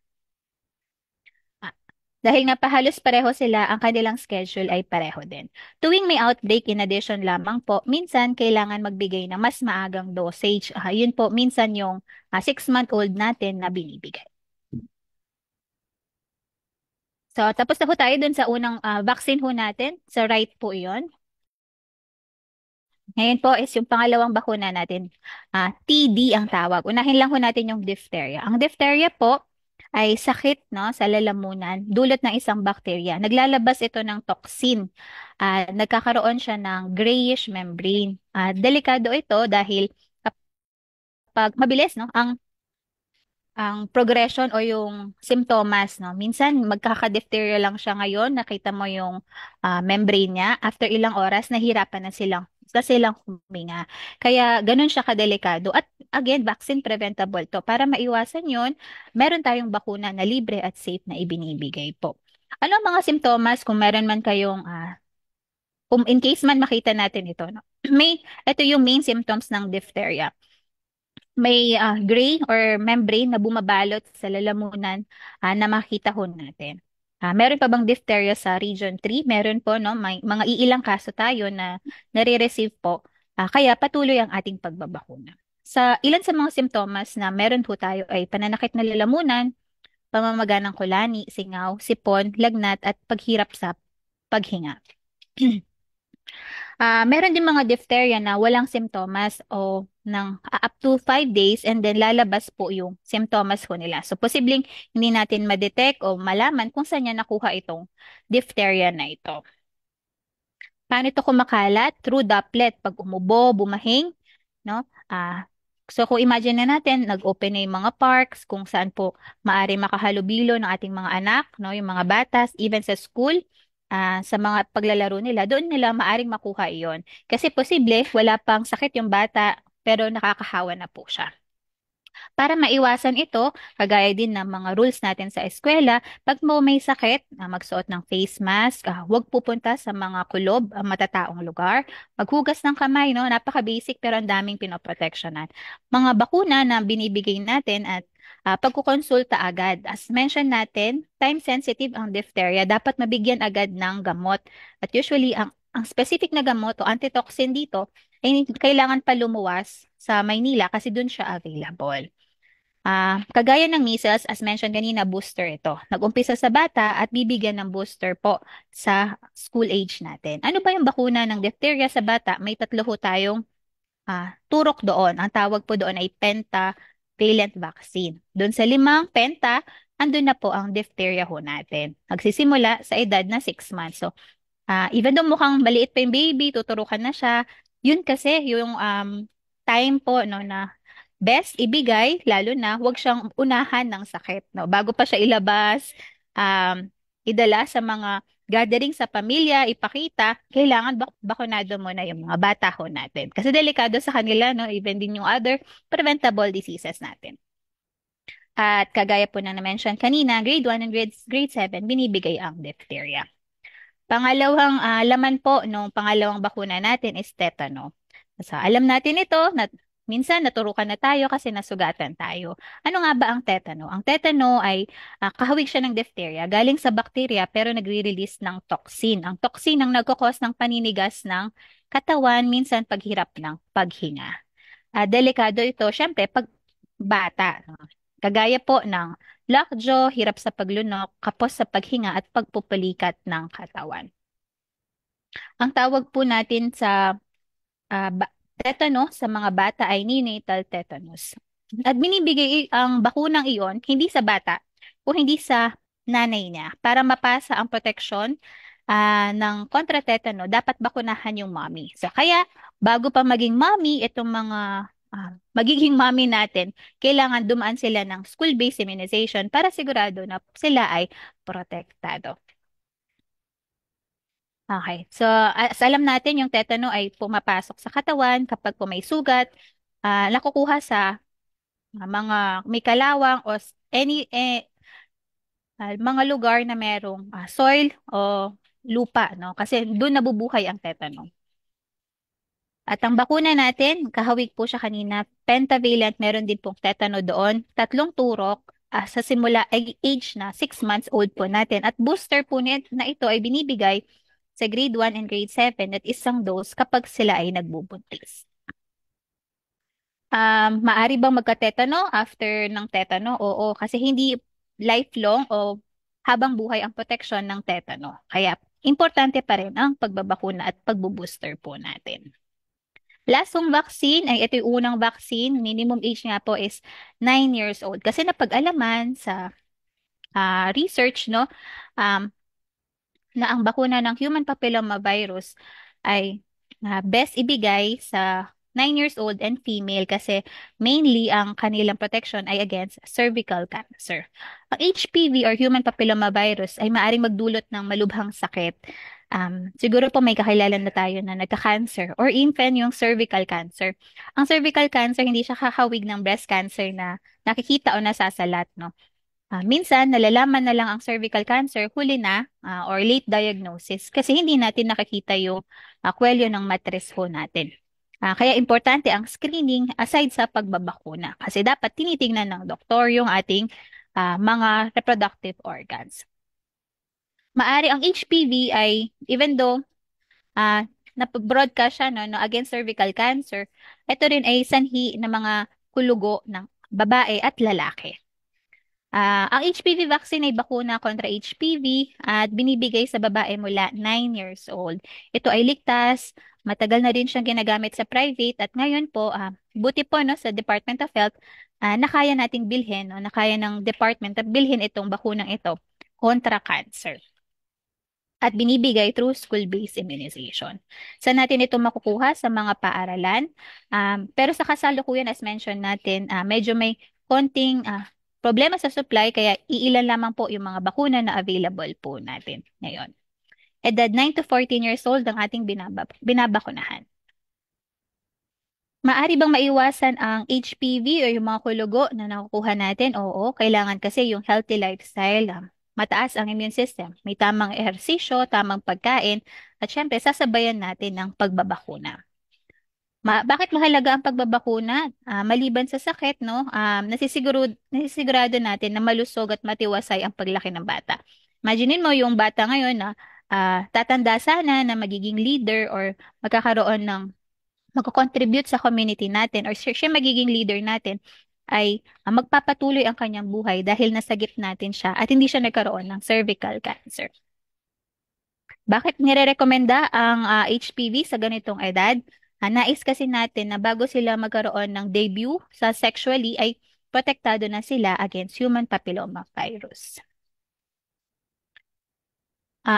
Dahil nga pahalos pareho sila, ang kanilang schedule ay pareho din. Tuwing may outbreak, in addition lamang po, minsan kailangan magbigay ng mas maagang dosage. Yun po, minsan yung 6-month-old natin na binibigay. So, tapos na po tayo dun sa unang vaccine ho natin. So, right po yun. Ngayon po is yung pangalawang bakuna natin. TD ang tawag. Unahin lang ho natin yung diphtheria. Ang diphtheria po ay sakit, no, sa lalamunan, dulot ng isang bakterya. Naglalabas ito ng toxin. Nagkakaroon siya ng grayish membrane. Delikado ito dahil kapag mabilis, no, ang progression o yung simptomas, no? Minsan, magkaka-diphtheria lang siya ngayon, nakita mo yung membrane niya. After ilang oras, nahirapan na silang huminga. Kaya, ganun siya kadelikado. At again, vaccine preventable to. Para maiwasan yun, meron tayong bakuna na libre at safe na ibinibigay po. Ano ang mga simptomas kung meron man kayong, kung in case man makita natin ito, no? Ito yung main symptoms ng diphtheria. May gray or membrane na bumabalot sa lalamunan na makita ho natin. Meron pa bang diphtheria sa Region 3? Meron po, no? May mga iilang kaso tayo na nare-receive po. Kaya patuloy ang ating pagbabakuna. Ilan sa mga simptomas na meron po tayo ay pananakit na lalamunan, pamamaga ng kulani, singaw, sipon, lagnat at paghirap sa paghinga. Meron din mga diphtheria na walang simptomas o ng up to 5 days and then lalabas po yung simptomas ko nila. So, posibleng hindi natin ma-detect o malaman kung saan niya nakuha itong diphtheria na ito. Paano ito kumakalat? Through droplet. Pag umubo, bumahing, no? So, kung imagine na natin, nag-open na yung mga parks, kung saan po maaari makahalubilo ng ating mga anak, no? Yung mga batas, even sa school, sa mga paglalaro nila, doon nila maaring makuha iyon. Kasi posible, wala pang sakit yung bata, pero nakakahawa na po siya. Para maiwasan ito, kagaya din ng mga rules natin sa eskwela, pag mo may sakit, magsuot ng face mask, huwag pupunta sa mga kulob, matataong lugar, maghugas ng kamay, no? Napaka-basic pero ang daming pinoproteksyonan. Mga bakuna na binibigay natin at pagkukonsulta agad. As mentioned natin, time-sensitive ang diphtheria, dapat mabigyan agad ng gamot. At usually, ang specific na gamot o antitoxin dito ay kailangan pa lumuwas sa Maynila kasi doon siya available. Kagaya ng measles, as mentioned kanina, booster ito. Nag-umpisa sa bata at bibigyan ng booster po sa school age natin. Ano ba yung bakuna ng diphtheria sa bata? May tatlo ho tayong turok doon. Ang tawag po doon ay pentavalent vaccine. Doon sa 5 penta, andun na po ang diphtheria ho natin. Nagsisimula sa edad na 6 months. So, even though mukhang maliit pa yung baby, tuturukan na siya, yun kasi yung time po no, na best ibigay, lalo na huwag siyang unahan ng sakit. No? Bago pa siya ilabas, idala sa mga gathering sa pamilya, ipakita, kailangan bakunado muna yung mga bata ho natin. Kasi delikado sa kanila, no? Even din yung other preventable diseases natin. At kagaya po na na-mention kanina, grade 1 and grade 7, binibigay ang diphtheria. Pangalawang laman po nung pangalawang bakuna natin is tetano. So, alam natin ito, na minsan naturukan na tayo kasi nasugatan tayo. Ano nga ba ang tetano? Ang tetano ay kahawig siya ng diphtheria, galing sa bakterya pero nagre-release ng toxin. Ang toxin ang nagkakos ng paninigas ng katawan, minsan paghirap ng paghinga. Delikado ito, syempre, pag bata. No? Kagaya po ng lockjaw, hirap sa paglunok, kapos sa paghinga at pagpupulikat ng katawan. Ang tawag po natin sa tetanus sa mga bata ay neonatal tetanus. At binibigay ang bakunang iyon hindi sa bata o hindi sa nanay niya. Para mapasa ang proteksyon ng kontra tetano, dapat bakunahan yung mommy. So kaya bago pa maging mommy, itong mga magiging mommy natin, kailangan dumaan sila ng school-based immunization para sigurado na sila ay protektado. Okay. So, as alam natin, yung tetano ay pumapasok sa katawan kapag po may sugat, nakukuha sa mga may kalawang o mga lugar na merong soil o lupa, no? Kasi doon nabubuhay ang tetano. At ang bakuna natin, kahawig po siya kanina, pentavalent, meron din pong tetano doon, 3 turok sa simula age na 6 months old po natin. At booster po na ito ay binibigay sa grade 1 and grade 7 at isang dose kapag sila ay nagbubuntis. Maari bang magka-tetano after ng tetano? Oo, kasi hindi lifelong o habang buhay ang proteksyon ng tetano. Kaya importante pa rin ang pagbabakuna at pagbubooster po natin. Last kong vaccine ay ito yung unang vaccine. Minimum age nga po is 9 years old. Kasi napag-alaman sa research, no, na ang bakuna ng human papilloma virus ay best ibigay sa 9 years old and female kasi mainly ang kanilang protection ay against cervical cancer. Ang HPV or human papilloma virus ay maaaring magdulot ng malubhang sakit. Siguro po may kakilala na tayo na nagka-cancer or even yung cervical cancer. Ang cervical cancer hindi siya kakawig ng breast cancer na nakikita o nasasalat, no? Minsan, nalalaman na lang ang cervical cancer huli na or late diagnosis kasi hindi natin nakikita yung kwelyo ng matres ho natin. Kaya importante ang screening aside sa pagbabakuna kasi dapat tinitingnan ng doktor yung ating mga reproductive organs. Maari ang HPV ay even though na-broadcast siya no, against cervical cancer, ito rin ay sanhi ng mga kulugo ng babae at lalaki. Ang HPV vaccine ay bakuna kontra HPV at binibigay sa babae mula 9 years old. Ito ay ligtas, matagal na rin siyang ginagamit sa private at ngayon po, buti po no, sa Department of Health, nakaya nating bilhin, no, nakaya ng department at bilhin itong bakunang ito kontra cancer. At binibigay through school-based immunization. Saan natin ito makukuha? Sa mga paaralan. Pero sa kasalukuyan, as mentioned natin, medyo may konting problema sa supply, kaya iilan lamang po yung mga bakuna na available po natin ngayon. Edad 9 to 14 years old ang ating binabakunahan. Maari bang maiwasan ang HPV o yung mga kulugo na nakukuha natin? Oo, kailangan kasi yung healthy lifestyle. Mataas ang immune system, may tamang ehersisyo, tamang pagkain, at syempre sasabayan natin ng pagbabakuna. Bakit mahalaga ang pagbabakuna? Maliban sa sakit, no? Nasisigurado natin na malusog at matiwasay ang paglaki ng bata. Imaginin mo yung bata ngayon na tatanda sana na magiging leader or magkakaroon ng magko-contribute sa community natin or siya magiging leader natin ay magpapatuloy ang kanyang buhay dahil nasagip natin siya at hindi siya nagkaroon ng cervical cancer. Bakit nire-rekomenda ang HPV sa ganitong edad? Nais kasi natin na bago sila magkaroon ng debut sa sexually ay protektado na sila against human papilloma virus.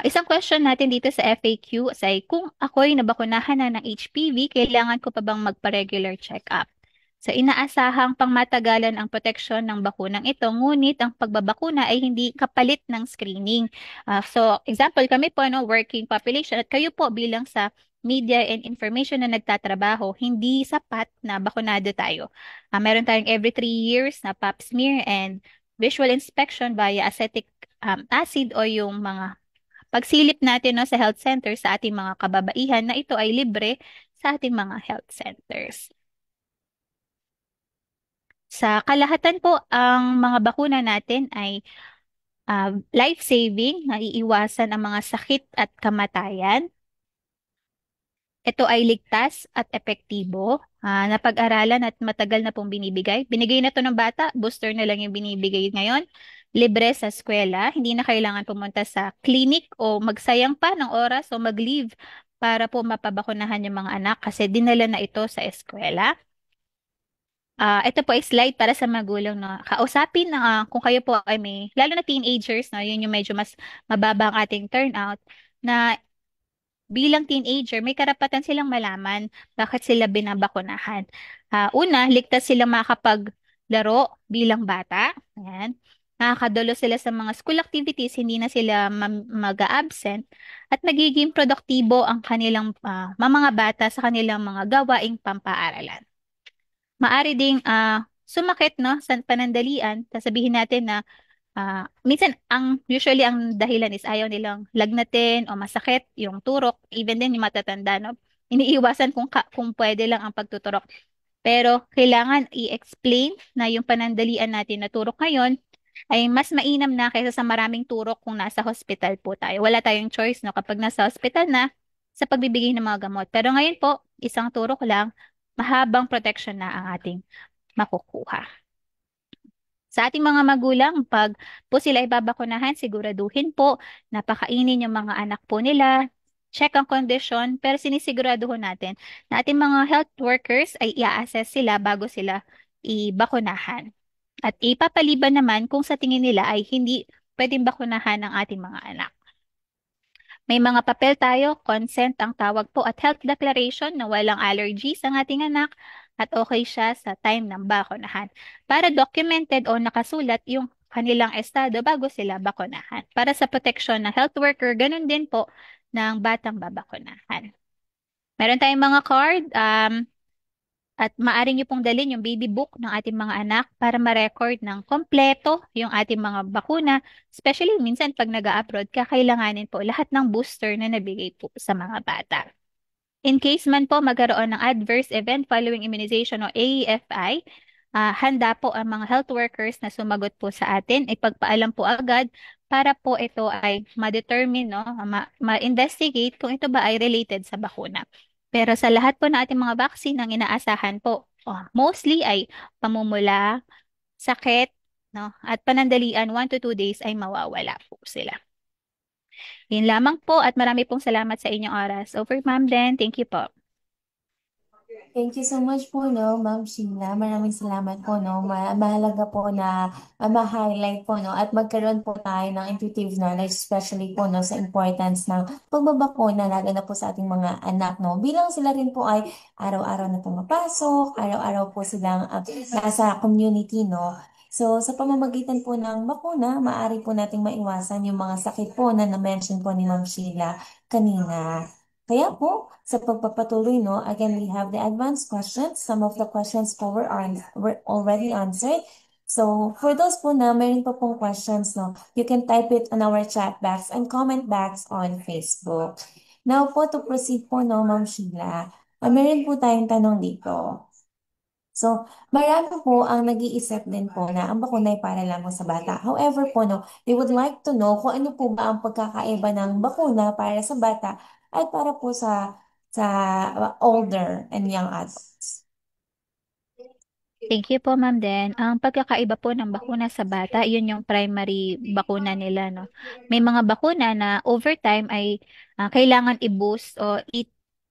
Isang question natin dito sa FAQ ay kung ako'y nabakunahan na ng HPV, kailangan ko pa bang magpa-regular check-up? So inaasahang pangmatagalan ang proteksyon ng bakunang ito, ngunit ang pagbabakuna ay hindi kapalit ng screening. So example kami po, no, working population at kayo po bilang sa media and information na nagtatrabaho, hindi sapat na bakunado tayo. Meron tayong every 3 years na pap smear and visual inspection via acetic acid o yung mga pagsilip natin, no, sa health center sa ating mga kababaihan na ito ay libre sa ating mga health centers. Sa kalahatan po, ang mga bakuna natin ay life-saving, naiiwasan ang mga sakit at kamatayan. Ito ay ligtas at epektibo, napag-aralan at matagal na pong binibigay. Binigay na to ng bata, booster na lang yung binibigay ngayon. Libre sa eskwela, hindi na kailangan pumunta sa clinic o magsayang pa ng oras o mag-leave para po mapabakunahan yung mga anak kasi dinala na ito sa eskwela. Ito po ay slide para sa magulang na kausapin na kung kayo po ay may, lalo na teenagers, no, yun yung medyo mas mababa ang ating turnout, na bilang teenager, may karapatan silang malaman bakit sila binabakunahan. Una, ligtas silang makapaglaro bilang bata. Ayan. Nakakadalo sila sa mga school activities, hindi na sila mag-absent at magiging produktibo ang kanilang mga bata sa kanilang mga gawaing pampaaralan. Maari ding sumakit, no, sa panandalian. Sasabihin natin na minsan usually ang dahilan is ayaw nilang lagnatin o masakit yung turok, even din yung matatanda, no. Iniiwasan kung pwede lang ang pagtuturok. Pero kailangan i-explain na yung panandalian natin na turok ngayon ay mas mainam na kaysa sa maraming turok kung nasa hospital po tayo. Wala tayong choice, no, kapag nasa hospital na sa pagbibigay ng mga gamot. Pero ngayon po, isang turok lang, mahabang protection na ang ating makukuha. Sa ating mga magulang, pag po sila ay babakunahan, siguraduhin po na pakainin yung mga anak po nila, check ang kondisyon, pero sinisiguraduhin natin na ating mga health workers ay i-assess sila bago sila ibakunahan. At ipapaliban naman kung sa tingin nila ay hindi pwedeng bakunahan ng ating mga anak. May mga papel tayo, consent ang tawag po at health declaration na walang allergies ang ating anak at okay siya sa time ng bakunahan. Para documented o nakasulat yung kanilang estado bago sila bakunahan. Para sa protection ng health worker, ganun din po ng batang babakunahan. Meron tayong mga card, at maaari niyo pong dalhin yung baby book ng ating mga anak para ma-record ng kompleto yung ating mga bakuna. Especially minsan pag nag-a-abroad, kakailanganin po lahat ng booster na nabigay po sa mga bata. In case man po magkaroon ng adverse event following immunization o AEFI, handa po ang mga health workers na sumagot po sa atin. Ipagpaalam po agad para po ito ay ma-determine, no, ma-investigate kung ito ba ay related sa bakuna. Pero sa lahat po ng ating mga vaccine, ang inaasahan po, mostly ay pamumula, sakit, no, at panandalian, 1 to 2 days ay mawawala po sila. Yun lamang po at marami pong salamat sa inyong oras. Over, Ma'am Den. Thank you po. Thank you so much po, no, Ma'am Sheila. Maraming salamat po, no. Mahalaga po na ma-highlight po, no, at magkaroon po tayo ng intuitive knowledge, especially po, no, sa importance ng pagbabakuna, lalo na po sa ating mga anak, no. Bilang sila rin po ay araw-araw na pumapasok, araw-araw po silang nasa community, no. So, sa pamamagitan po ng bakuna, maaari po nating maiwasan yung mga sakit po na na-mention po ni Ma'am Sheila kanina. Kaya po, sa pagpapatuloy, no, again, we have the advanced questions. Some of the questions po were already answered. So, for those po na meron pa pong questions, no, you can type it on our chat box and comment box on Facebook. Now po, to proceed po, no, Ma'am Sheila, meron po tayong tanong dito. So, marami po ang nag-iisip din po na ang bakuna ay para lamang sa bata. However po, no, they would like to know kung ano po ba ang pagkakaiba ng bakuna para sa bata at para po sa older and young adults. Thank you po, Ma'am Den. Ang pagkakaiba po ng bakuna sa bata, yun yung primary bakuna nila, no? May mga bakuna na over time ay kailangan i-boost o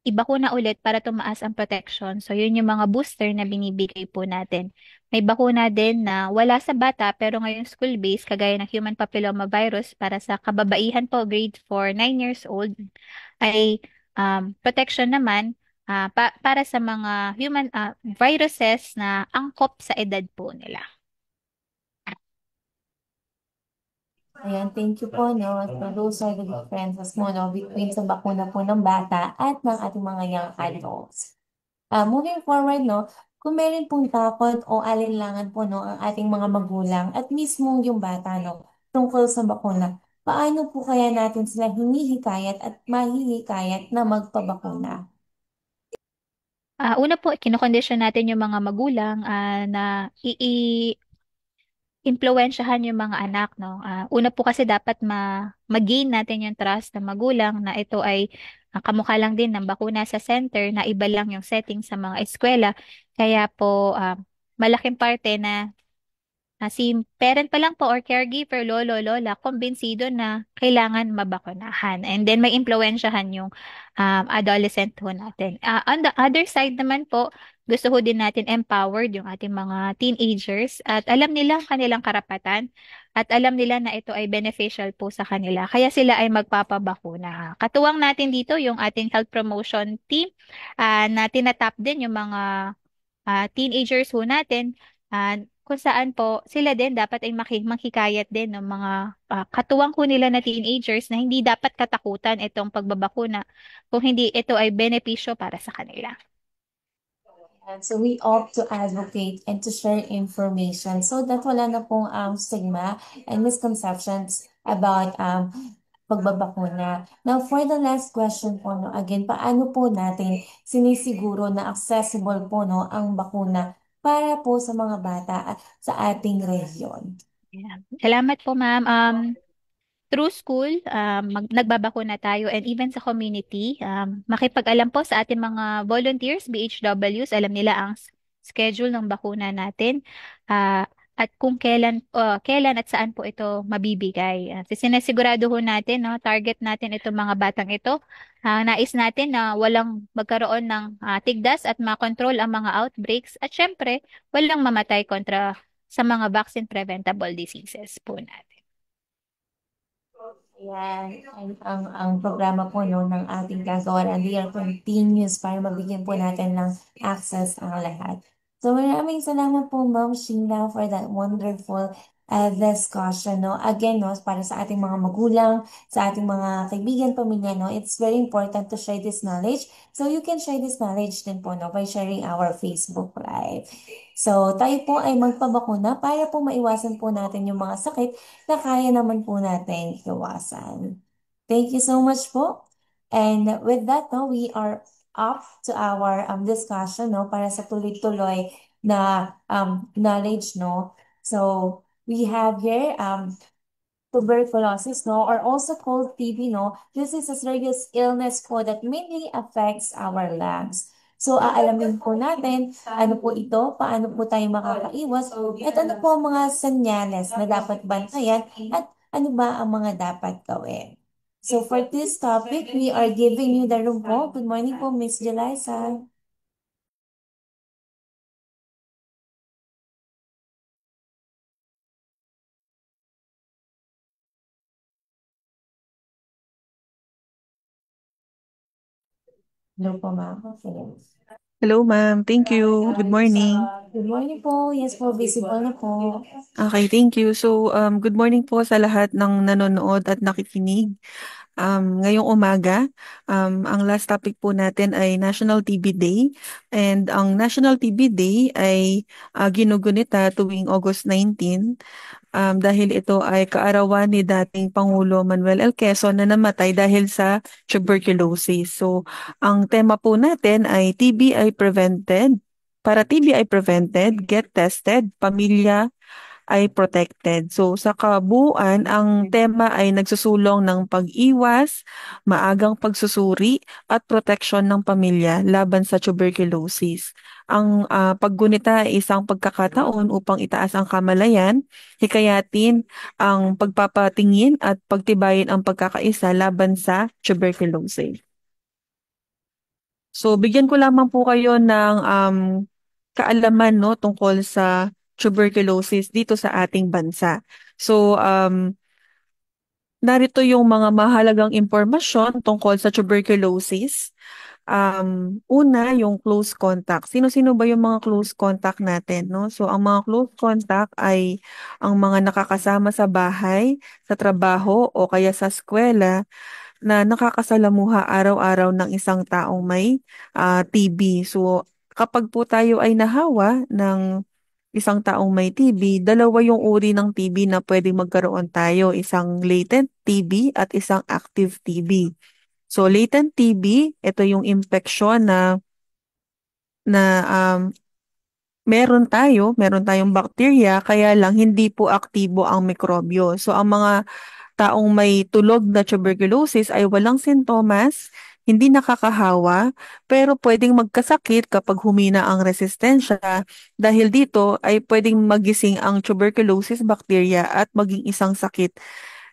i-bakuna ulit para tumaas ang protection. So, yun yung mga booster na binibigay po natin. May bakuna din na wala sa bata pero ngayon school-based, kagaya ng human papilloma virus para sa kababaihan po, grade 4, 9 years old, ay protection naman para sa mga human viruses na angkop sa edad po nila. Ayan, thank you po, no. So, those are the differences mo, no, between sa bakuna po ng bata at ng ating mga young adults. Moving forward, no, kung meron pong takot o alinlangan po, no, ang ating mga magulang at mismo yung bata, no, tungkol sa bakuna, paano po kaya natin sila hinihikayat at mahihikayat na magpabakuna? Una po, kinokondisyon natin yung mga magulang na impluwensyahan yung mga anak, no? Una po kasi dapat mag-gain natin yung trust ng magulang na ito ay kamukha lang din ng bakuna sa center na iba lang yung setting sa mga eskwela. Kaya po, malaking parte na si parent pa lang po or caregiver, lolo, lola, kumbinsido na kailangan mabakunahan. And then may impluwensyahan yung adolescent ho natin. On the other side naman po, gusto ho din natin empowered yung ating mga teenagers at alam nila ang kanilang karapatan at alam nila na ito ay beneficial po sa kanila. Kaya sila ay magpapabakuna. Katuwang natin dito yung ating health promotion team na tinatap din yung mga teenagers ho natin, kung saan po sila din dapat ay maghikayat din ng mga katuwang ho nila na teenagers na hindi dapat katakutan itong pagbabakuna kung hindi ito ay benepisyo para sa kanila. And so we opt to advocate and to share information so that wala na pong stigma and misconceptions about pagbabakuna. Now, for the last question po, no, again, paano po natin sinisiguro na accessible po, no, ang bakuna para po sa mga bata at sa ating rehiyon? Yeah. Salamat po, ma'am. Through school, nagbabakuna tayo and even sa community, makipag-alam po sa ating mga volunteers, BHWs, alam nila ang schedule ng bakuna natin at kung kailan at saan po ito mabibigay. Sinasigurado ho natin, no, target natin itong mga batang ito. Nais natin na walang magkaroon ng tigdas at makontrol ang mga outbreaks at syempre, walang mamatay kontra sa mga vaccine preventable diseases po natin. Yan, ang programa po no, ng ating kagawaran, they are continuous para mabigyan po natin ng access ang lahat. So maraming salamat po Ma'am Sheila for that wonderful discussion. No? Again, no, para sa ating mga magulang, sa ating mga kaibigan, pamilya, no, it's very important to share this knowledge. So you can share this knowledge din po no, by sharing our Facebook Live. So tayo po ay magpabakuna para po maiwasan po natin yung mga sakit na kaya naman po natin iwasan. Thank you so much po. And with that, no, we are up to our discussion no, para sa tuloy-tuloy na knowledge. No? So we have here tuberculosis, no, or also called TB, no, this is a serious illness po that mainly affects our lungs. So, aalamin po natin ano po ito, paano po tayo makakaiwas, at ano po ang mga senyales na dapat bantayan, at ano ba ang mga dapat gawin. So, for this topic, we are giving you the room po. Good morning po, Miss Jelisa. Hello po, ma'am. Okay. Hello, ma'am. Thank you. Good morning. Good morning po. Yes po, visible na po. Okay, thank you. So, good morning po sa lahat ng nanonood at nakikinig. Ngayong umaga, ang last topic po natin ay National TB Day. And ang National TB Day ay ginugunita tuwing August 19, dahil ito ay kaarawan ni dating Pangulo Manuel L. Quezon na namatay dahil sa tuberculosis. So, ang tema po natin ay TB ay prevented. Para TB ay prevented, get tested, pamilya ay protected. So sa kabuuan, ang tema ay nagsusulong ng pag-iwas, maagang pagsusuri at proteksyon ng pamilya laban sa tuberculosis. Ang paggunita ay isang pagkakataon upang itaas ang kamalayan, hikayatin ang pagpapatingin at pagtibayin ang pagkakaisa laban sa tuberculosis. So bigyan ko lamang po kayo ng kaalaman no tungkol sa tuberculosis dito sa ating bansa. So narito yung mga mahalagang impormasyon tungkol sa tuberculosis. Una, yung close contact. Sino-sino ba yung mga close contact natin, no? So, ang mga close contact ay ang mga nakakasama sa bahay, sa trabaho, o kaya sa eskwela na nakakasalamuha araw-araw ng isang taong may TB. So, kapag po tayo ay nahawa ng isang taong may TB, dalawa yung uri ng TB na pwedeng magkaroon tayo, isang latent TB at isang active TB. So, latent TB, ito yung infeksyon na meron tayong bakterya, kaya lang hindi po aktibo ang mikrobyo. So, ang mga taong may tulog na tuberculosis ay walang sintomas, hindi nakakahawa, pero pwedeng magkasakit kapag humina ang resistensya. Dahil dito ay pwedeng magising ang tuberculosis bacteria at maging isang sakit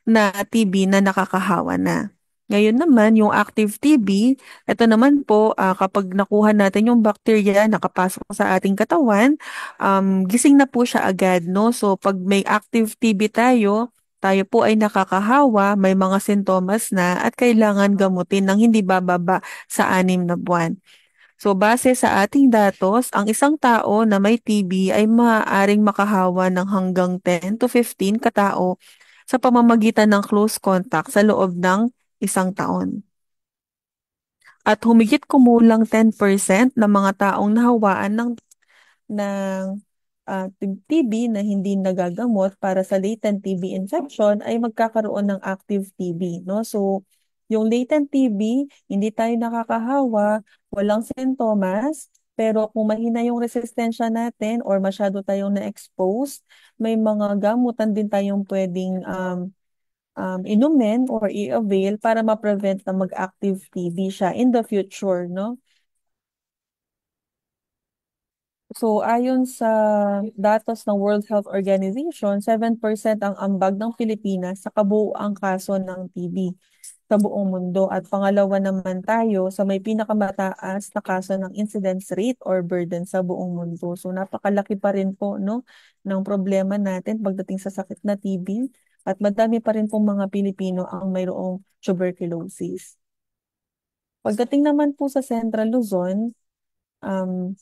na TB na nakakahawa na. Ngayon naman, yung active TB, ito naman po, kapag nakuha natin yung bacteria, nakapasok sa ating katawan, gising na po siya agad, no? So, pag may active TB tayo po ay nakakahawa, may mga sintomas na at kailangan gamutin ng hindi bababa sa 6 na buwan. So base sa ating datos, ang isang tao na may TB ay maaaring makahawa ng hanggang 10 to 15 katao sa pamamagitan ng close contact sa loob ng isang taon. At humigit kumulang 10% ng mga taong nahawaan ng TB na hindi nagagamot para sa latent TB infection ay magkakaroon ng active TB, no? So, yung latent TB, hindi tayo nakakahawa, walang sintomas, pero kung mahina yung resistensya natin or masyado tayong na-expose, may mga gamutan din tayong pwedeng inumin or i-avail para ma-prevent na mag-active TB siya in the future, no? So, ayon sa datos ng World Health Organization, 7% ang ambag ng Pilipinas sa kabuuang kaso ng TB sa buong mundo. At pangalawa naman tayo sa may pinakamataas na kaso ng incidence rate or burden sa buong mundo. So, napakalaki pa rin po no, ng problema natin pagdating sa sakit na TB. At madami pa rin pong mga Pilipino ang mayroong tuberculosis. Pagdating naman po sa Central Luzon, um,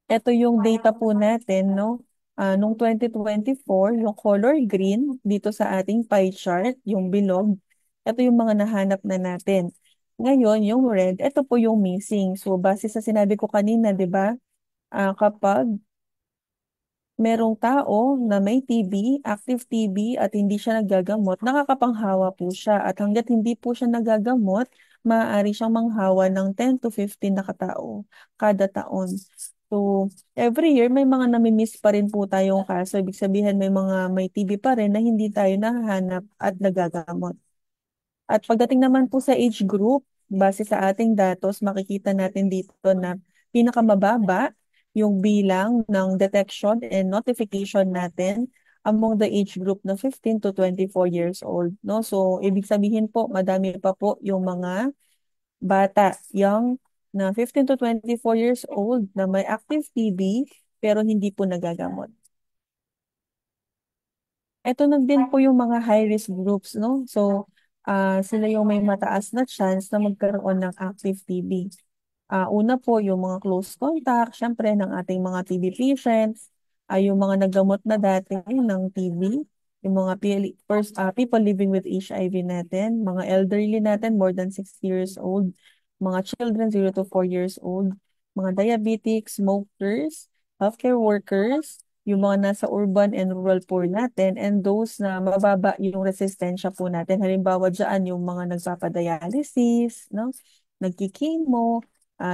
ito yung data po natin, no? Nung 2024, yung color green dito sa ating pie chart, yung bilog, ito yung mga nahanap na natin. Ngayon, yung red, ito po yung missing. So, base sa sinabi ko kanina, di ba? Kapag merong tao na may TB, active TB at hindi siya nagagamot, nakakapanghawa po siya. At hanggat hindi po siya nagagamot, maaari siyang manghawa ng 10 to 15 na katao kada taon. So, every year may mga namimiss pa rin po tayong kaso. Ibig sabihin may mga may TB pa rin na hindi tayo nahahanap at nagagamot. At pagdating naman po sa age group, base sa ating datos, makikita natin dito na pinakamababa yung bilang ng detection and notification natin among the age group na 15 to 24 years old. No? So, ibig sabihin po, madami pa po yung mga bata, young, na 15 to 24 years old na may active TB pero hindi po nagagamot. Ito na din po yung mga high-risk groups, no? So, sila yung may mataas na chance na magkaroon ng active TB. Una po, yung mga close contact, syempre, ng ating mga TB patients, ay yung mga naggamot na dati ng TB, yung mga people living with HIV natin, mga elderly natin, more than 60 years old, mga children 0 to 4 years old, mga diabetics, smokers, healthcare workers, yung mga nasa urban and rural poor natin, and those na mababa yung resistensya po natin. Halimbawa dyan, yung mga nagpapadialysis, no? Nagkikimo,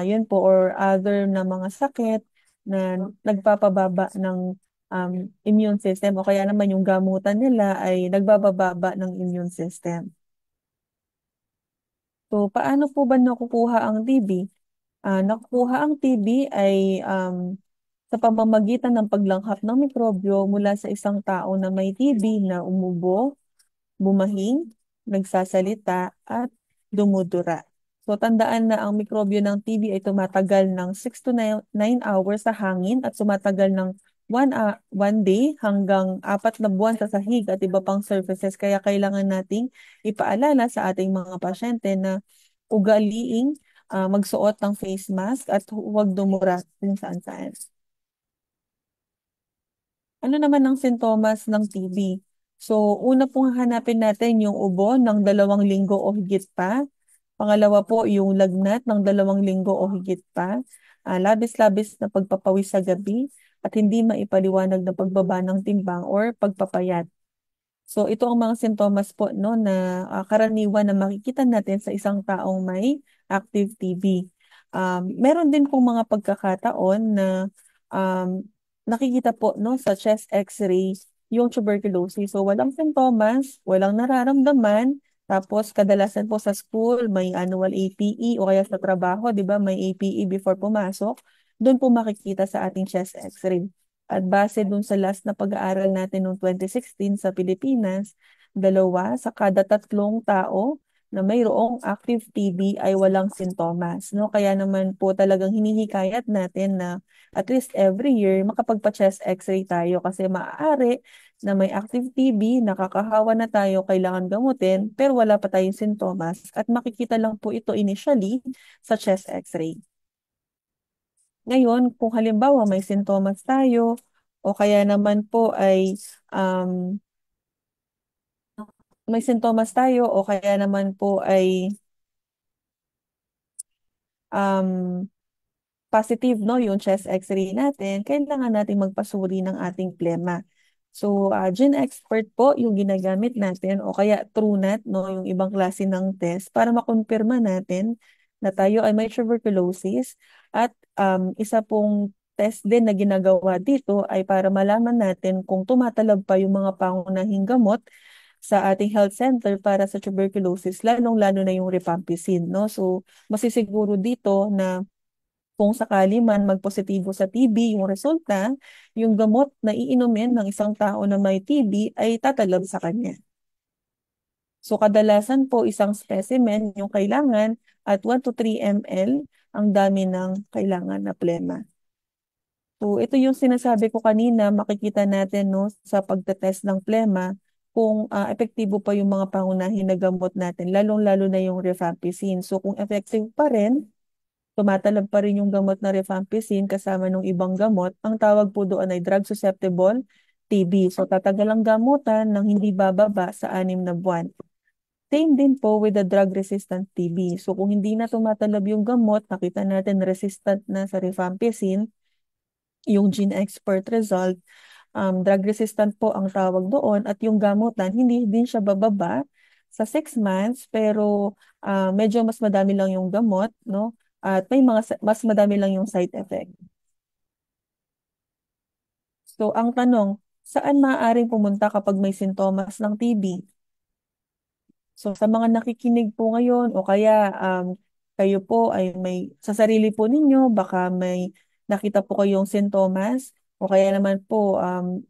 yun po, or other na mga sakit na nagpapababa ng immune system o kaya naman yung gamutan nila ay nagbabababa ng immune system. So, paano po ba nakukuha ang TB? Nakukuha ang TB ay sa pamamagitan ng paglanghap ng mikrobyo mula sa isang tao na may TB na umubo, bumahing, nagsasalita, at dumudura. So, tandaan na ang mikrobyo ng TB ay tumatagal ng 6 to 9 hours sa hangin at tumatagal ng 1 day hanggang 4 na buwan sa sahig at iba pang surfaces. Kaya kailangan nating ipaalala sa ating mga pasyente na ugaliing magsuot ng face mask at huwag dumura kung saan-saan. Ano naman ang sintomas ng TB? So, una pong hanapin natin yung ubo ng 2 linggo o higit pa. Pangalawa po, yung lagnat ng 2 linggo o higit pa. Labis-labis na pagpapawis sa gabi at hindi maipaliwanag na pagbaba ng timbang or pagpapayat. So ito ang mga sintomas po no na karaniwan na makikita natin sa isang taong may active TB. Meron din pong mga pagkakataon na um, nakikita po no sa chest X-ray yung tuberculosis. So walang sintomas, walang nararamdaman, tapos kadalasan po sa school may annual APE o kaya sa trabaho, 'di ba, may APE before pumasok. Doon po makikita sa ating chest X-ray. At base dun sa last na pag-aaral natin noong 2016 sa Pilipinas, 2 sa kada 3 tao na mayroong active TB ay walang sintomas. No? Kaya naman po talagang hinihikayat natin na at least every year makapagpa-chest x-ray tayo kasi maaari na may active TB, nakakahawa na tayo, kailangan gamutin, pero wala pa tayong sintomas at makikita lang po ito initially sa chest x-ray. Ngayon, kung halimbawa may sintomas tayo o kaya naman po ay um, may sintomas tayo o kaya naman po ay um, positive no yung chest x-ray natin, kailangan nating magpasuri ng ating plema. So, gene expert po yung ginagamit natin o kaya TrueNat no yung ibang klase ng test para makumpirma natin na tayo ay may tuberculosis at isa pong test din na ginagawa dito ay para malaman natin kung tumatalab pa yung mga pangunahing gamot sa ating health center para sa tuberculosis, lalong-lalo na yung rifampicin, no? So, masisiguro dito na kung sakali man magpositibo sa TB yung resulta, yung gamot na iinumin ng isang tao na may TB ay tatalab sa kanya. So kadalasan po isang specimen yung kailangan at 1 to 3 ml ang dami ng kailangan na plema. So ito yung sinasabi ko kanina, makikita natin no sa pagtetest ng plema kung epektibo pa yung mga pangunahin na gamot natin, lalong-lalo na yung rifampicin. So kung effective pa rin, tumatalab pa rin yung gamot na rifampicin kasama ng ibang gamot. Ang tawag po doon ay drug susceptible TB. So tatagal ang gamutan ng hindi bababa sa 6 na buwan. Same din po with the drug-resistant TB. So kung hindi na tumatalab yung gamot, nakita natin resistant na sa rifampicin, yung gene expert result, drug-resistant po ang tawag doon at yung gamutan, hindi din siya bababa sa 6 months pero medyo mas madami lang yung gamot, no? At may mas madami lang yung side effect. So ang tanong, saan maaaring pumunta kapag may sintomas ng TB? So sa mga nakikinig po ngayon o kaya kayo po ay may sa sarili po ninyo baka may nakita po kayong sintomas o kaya naman po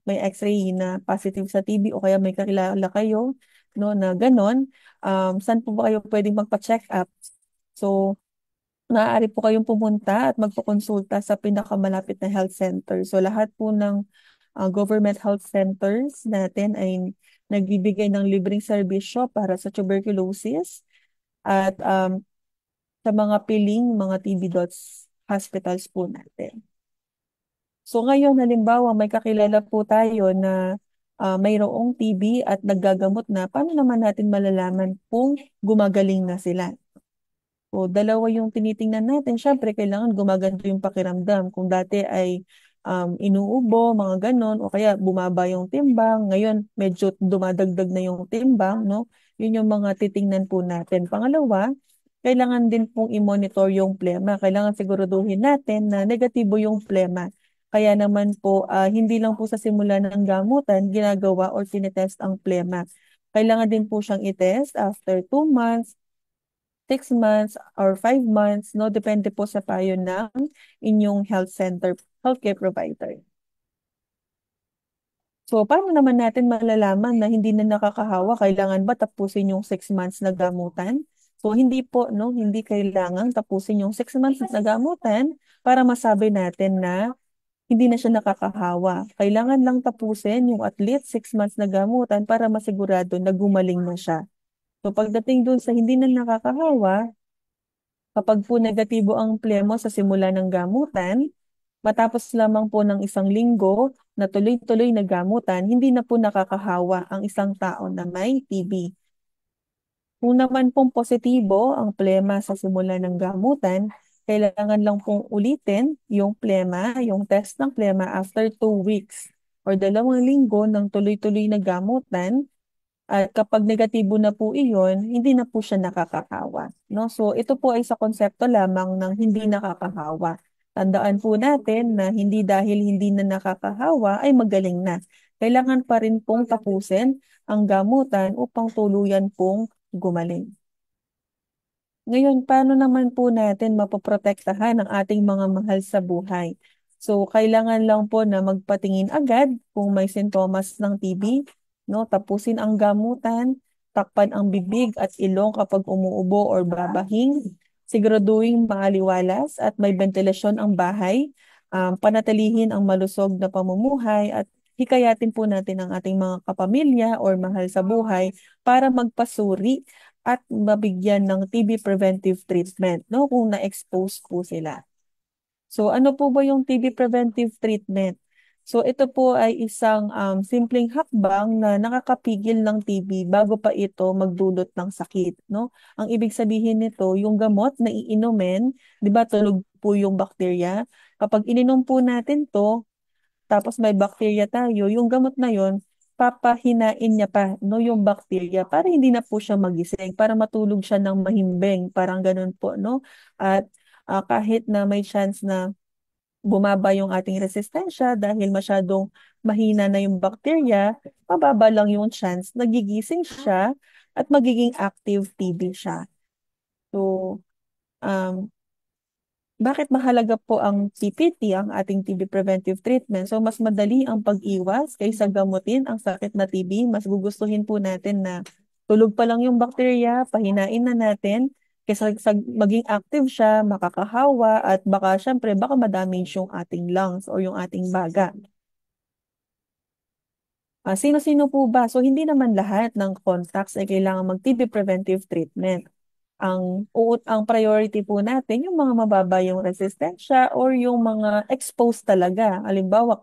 may x-ray na positive sa TB o kaya may kakilala kayo no na ganon, saan po ba kayo pwedeng magpa-check up? So maaari po kayong pumunta at magpakonsulta sa pinakamalapit na health center. So lahat po ng government health centers natin ay nagbibigay ng libreng serbisyo para sa tuberculosis at sa mga piling mga TB Dots hospitals po natin. So ngayon, halimbawa, may kakilala po tayo na mayroong TB at naggagamot na, paano naman natin malalaman kung gumagaling na sila? O dalawa yung tinitingnan natin. Siyempre, kailangan gumaganto yung pakiramdam. Kung dati ay inuubo, mga ganon, o kaya bumaba yung timbang, ngayon medyo dumadagdag na yung timbang, no? Yun yung mga titingnan po natin. Pangalawa, kailangan din pong i-monitor yung plema. Kailangan siguraduhin natin na negatibo yung plema. Kaya naman po, hindi lang po sa simula ng gamutan, ginagawa or tinetest ang plema. Kailangan din po siyang i-test after 2 months, 6 months, or 5 months, no? Depende po sa payo ng inyong healthcare provider. So, paano naman natin malalaman na hindi na nakakahawa? Kailangan ba tapusin yung 6 months na gamutan? So, hindi po, no? Hindi kailangan tapusin yung 6 months na gamutan para masabi natin na hindi na siya nakakahawa. Kailangan lang tapusin yung at least 6 months na gamutan para masigurado na gumaling na siya. So, pagdating dun sa hindi na nakakahawa, kapag po negatibo ang plemo sa simula ng gamutan, matapos lamang po ng 1 linggo na tuloy-tuloy na gamutan, hindi na po nakakahawa ang isang tao na may TB. Kung naman pong positibo ang plema sa simula ng gamutan, kailangan lang pong ulitin yung plema, yung test ng plema after 2 weeks or 2 linggo ng tuloy-tuloy na gamutan. At kapag negatibo na po iyon, hindi na po siya nakakahawa, no? So ito po ay sa konsepto lamang ng hindi nakakahawa. Tandaan po natin na hindi dahil hindi na nakakahawa ay magaling na. Kailangan pa rin pong tapusin ang gamutan upang tuluyan pong gumaling. Ngayon, paano naman po natin mapoprotektahan ang ating mga mahal sa buhay? So, kailangan lang po na magpatingin agad kung may sintomas ng TB, no? Tapusin ang gamutan, takpan ang bibig at ilong kapag umuubo or babahing, siguraduhin maaliwalas at may ventilasyon ang bahay, panatilihin ang malusog na pamumuhay at hikayatin po natin ang ating mga kapamilya or mahal sa buhay para magpasuri at mabigyan ng TB preventive treatment, no? Kung na-expose po sila. So, ano po ba yung TB preventive treatment? So, ito po ay isang simpleng hakbang na nakakapigil ng TB bago pa ito magdulot ng sakit, no? Ang ibig sabihin nito, yung gamot na iinumin, 'di ba, tulog po yung bakterya. Kapag ininom po natin 'to, tapos may bacteria tayo, yung gamot na yon papahinain niya pa, no, yung bacteria para hindi na po siya magising, para matulog siya ng mahimbing, parang ganun po, no? At kahit na may chance na bumaba yung ating resistensya dahil masyadong mahina na yung bacteria, mababa lang yung chance, nagigising siya at magiging active TB siya. So, um, bakit mahalaga po ang TPT, ang ating TB preventive treatment? So, mas madali ang pag-iwas kaysa gamutin ang sakit na TB. Mas gugustuhin po natin na tulog pa lang yung bakterya, pahinain na natin, kaysa maging active siya, makakahawa, at baka syempre, baka ma-damage yung ating lungs or yung ating baga. Sino-sino po ba? So, hindi naman lahat ng contacts ay kailangan mag-TB preventive treatment. Ang priority po natin yung mga mababa yung resistensya or yung mga exposed talaga. Halimbawa,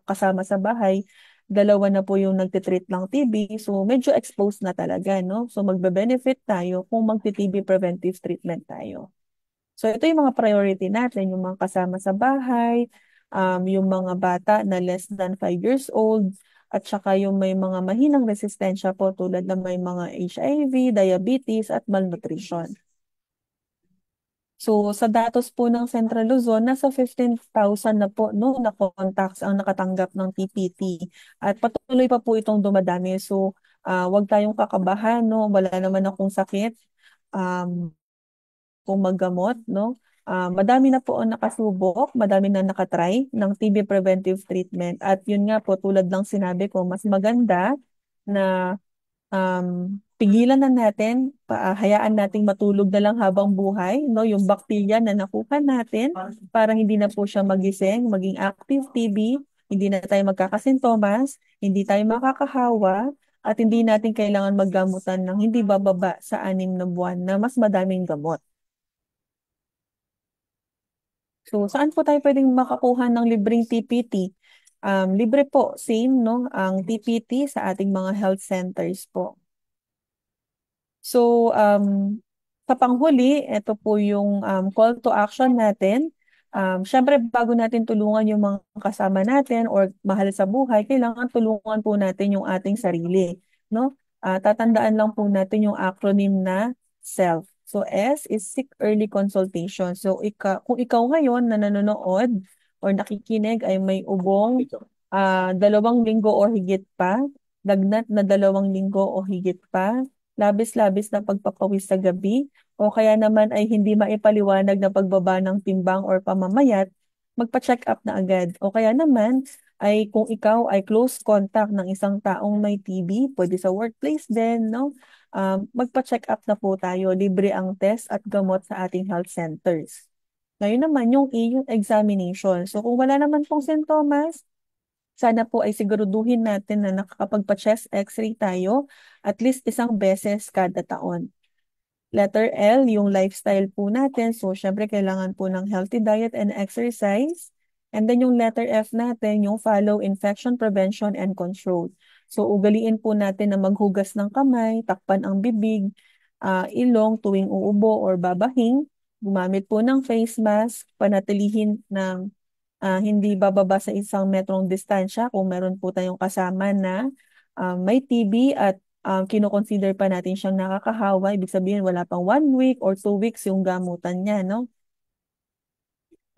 kasama sa bahay, dalawa na po yung nagtitreat ng TB, so medyo exposed na talaga, no? So magbe-benefit tayo kung magti-TB preventive treatment tayo. So ito yung mga priority natin, yung mga kasama sa bahay, yung mga bata na less than 5 years old, at saka yung may mga mahinang resistensya po tulad ng may mga HIV, diabetes, at malnutrition. So sa datos po ng Central Luzon, nasa 15,000 na po, no, na contacts ang nakatanggap ng TPT. At patuloy pa po itong dumadami. So wag tayong kakabahan, no? Wala naman akong sakit. Kung maggamot, no? Madami na po ang nakasubok, madami na nakatry ng TB preventive treatment. At yun nga po, tulad ng sinabi ko, mas maganda na pigilan na natin, hayaan nating matulog na lang habang buhay, no? Yung bacteria na nakuha natin para hindi na po siya magising, maging active TB, hindi na tayo magkakasintomas, hindi tayo makakahawa, at hindi natin kailangan maggamutan ng hindi bababa sa 6 na buwan na mas madaming gamot. So, saan po tayo pwedeng makakuha ng libreng TPT? Libre po, same, no? Ang TPT sa ating mga health centers po. So, sa panghuli, ito po yung call to action natin. Syempre, bago natin tulungan yung mga kasama natin or mahal sa buhay, kailangan tulungan po natin yung ating sarili. No? Tatandaan lang po natin yung acronym na SELF. So, S is Seek Early Consultation. So, kung ikaw ngayon na nanonood or nakikinig ay may ubong 2 linggo o higit pa, lagnat na 2 linggo o higit pa, labis-labis na pagpapawis sa gabi, o kaya naman ay hindi maipaliwanag na pagbaba ng timbang or pamamayat, magpa-check up na agad. O kaya naman ay kung ikaw ay close contact ng isang taong may TB, pwede sa workplace din, no? Magpa-check up na po tayo. Libre ang test at gamot sa ating health centers. Ngayon naman, yung examination. So kung wala naman pong sintomas, sana po ay siguraduhin natin na nakakapagpa-chest x-ray tayo at least 1 beses kada taon. Letter L, yung lifestyle po natin. So, syempre, kailangan po ng healthy diet and exercise. And then yung letter F natin, yung follow infection prevention and control. So, ugaliin po natin na maghugas ng kamay, takpan ang bibig, ilong tuwing uubo or babahing, gumamit po ng face mask, panatilihin ng hindi bababa sa 1 metrong distansya kung meron po tayong kasama na may TB at kino-consider pa natin siyang nakakahawa, ibig sabihin wala pang 1 week or 2 weeks yung gamutan niya, no?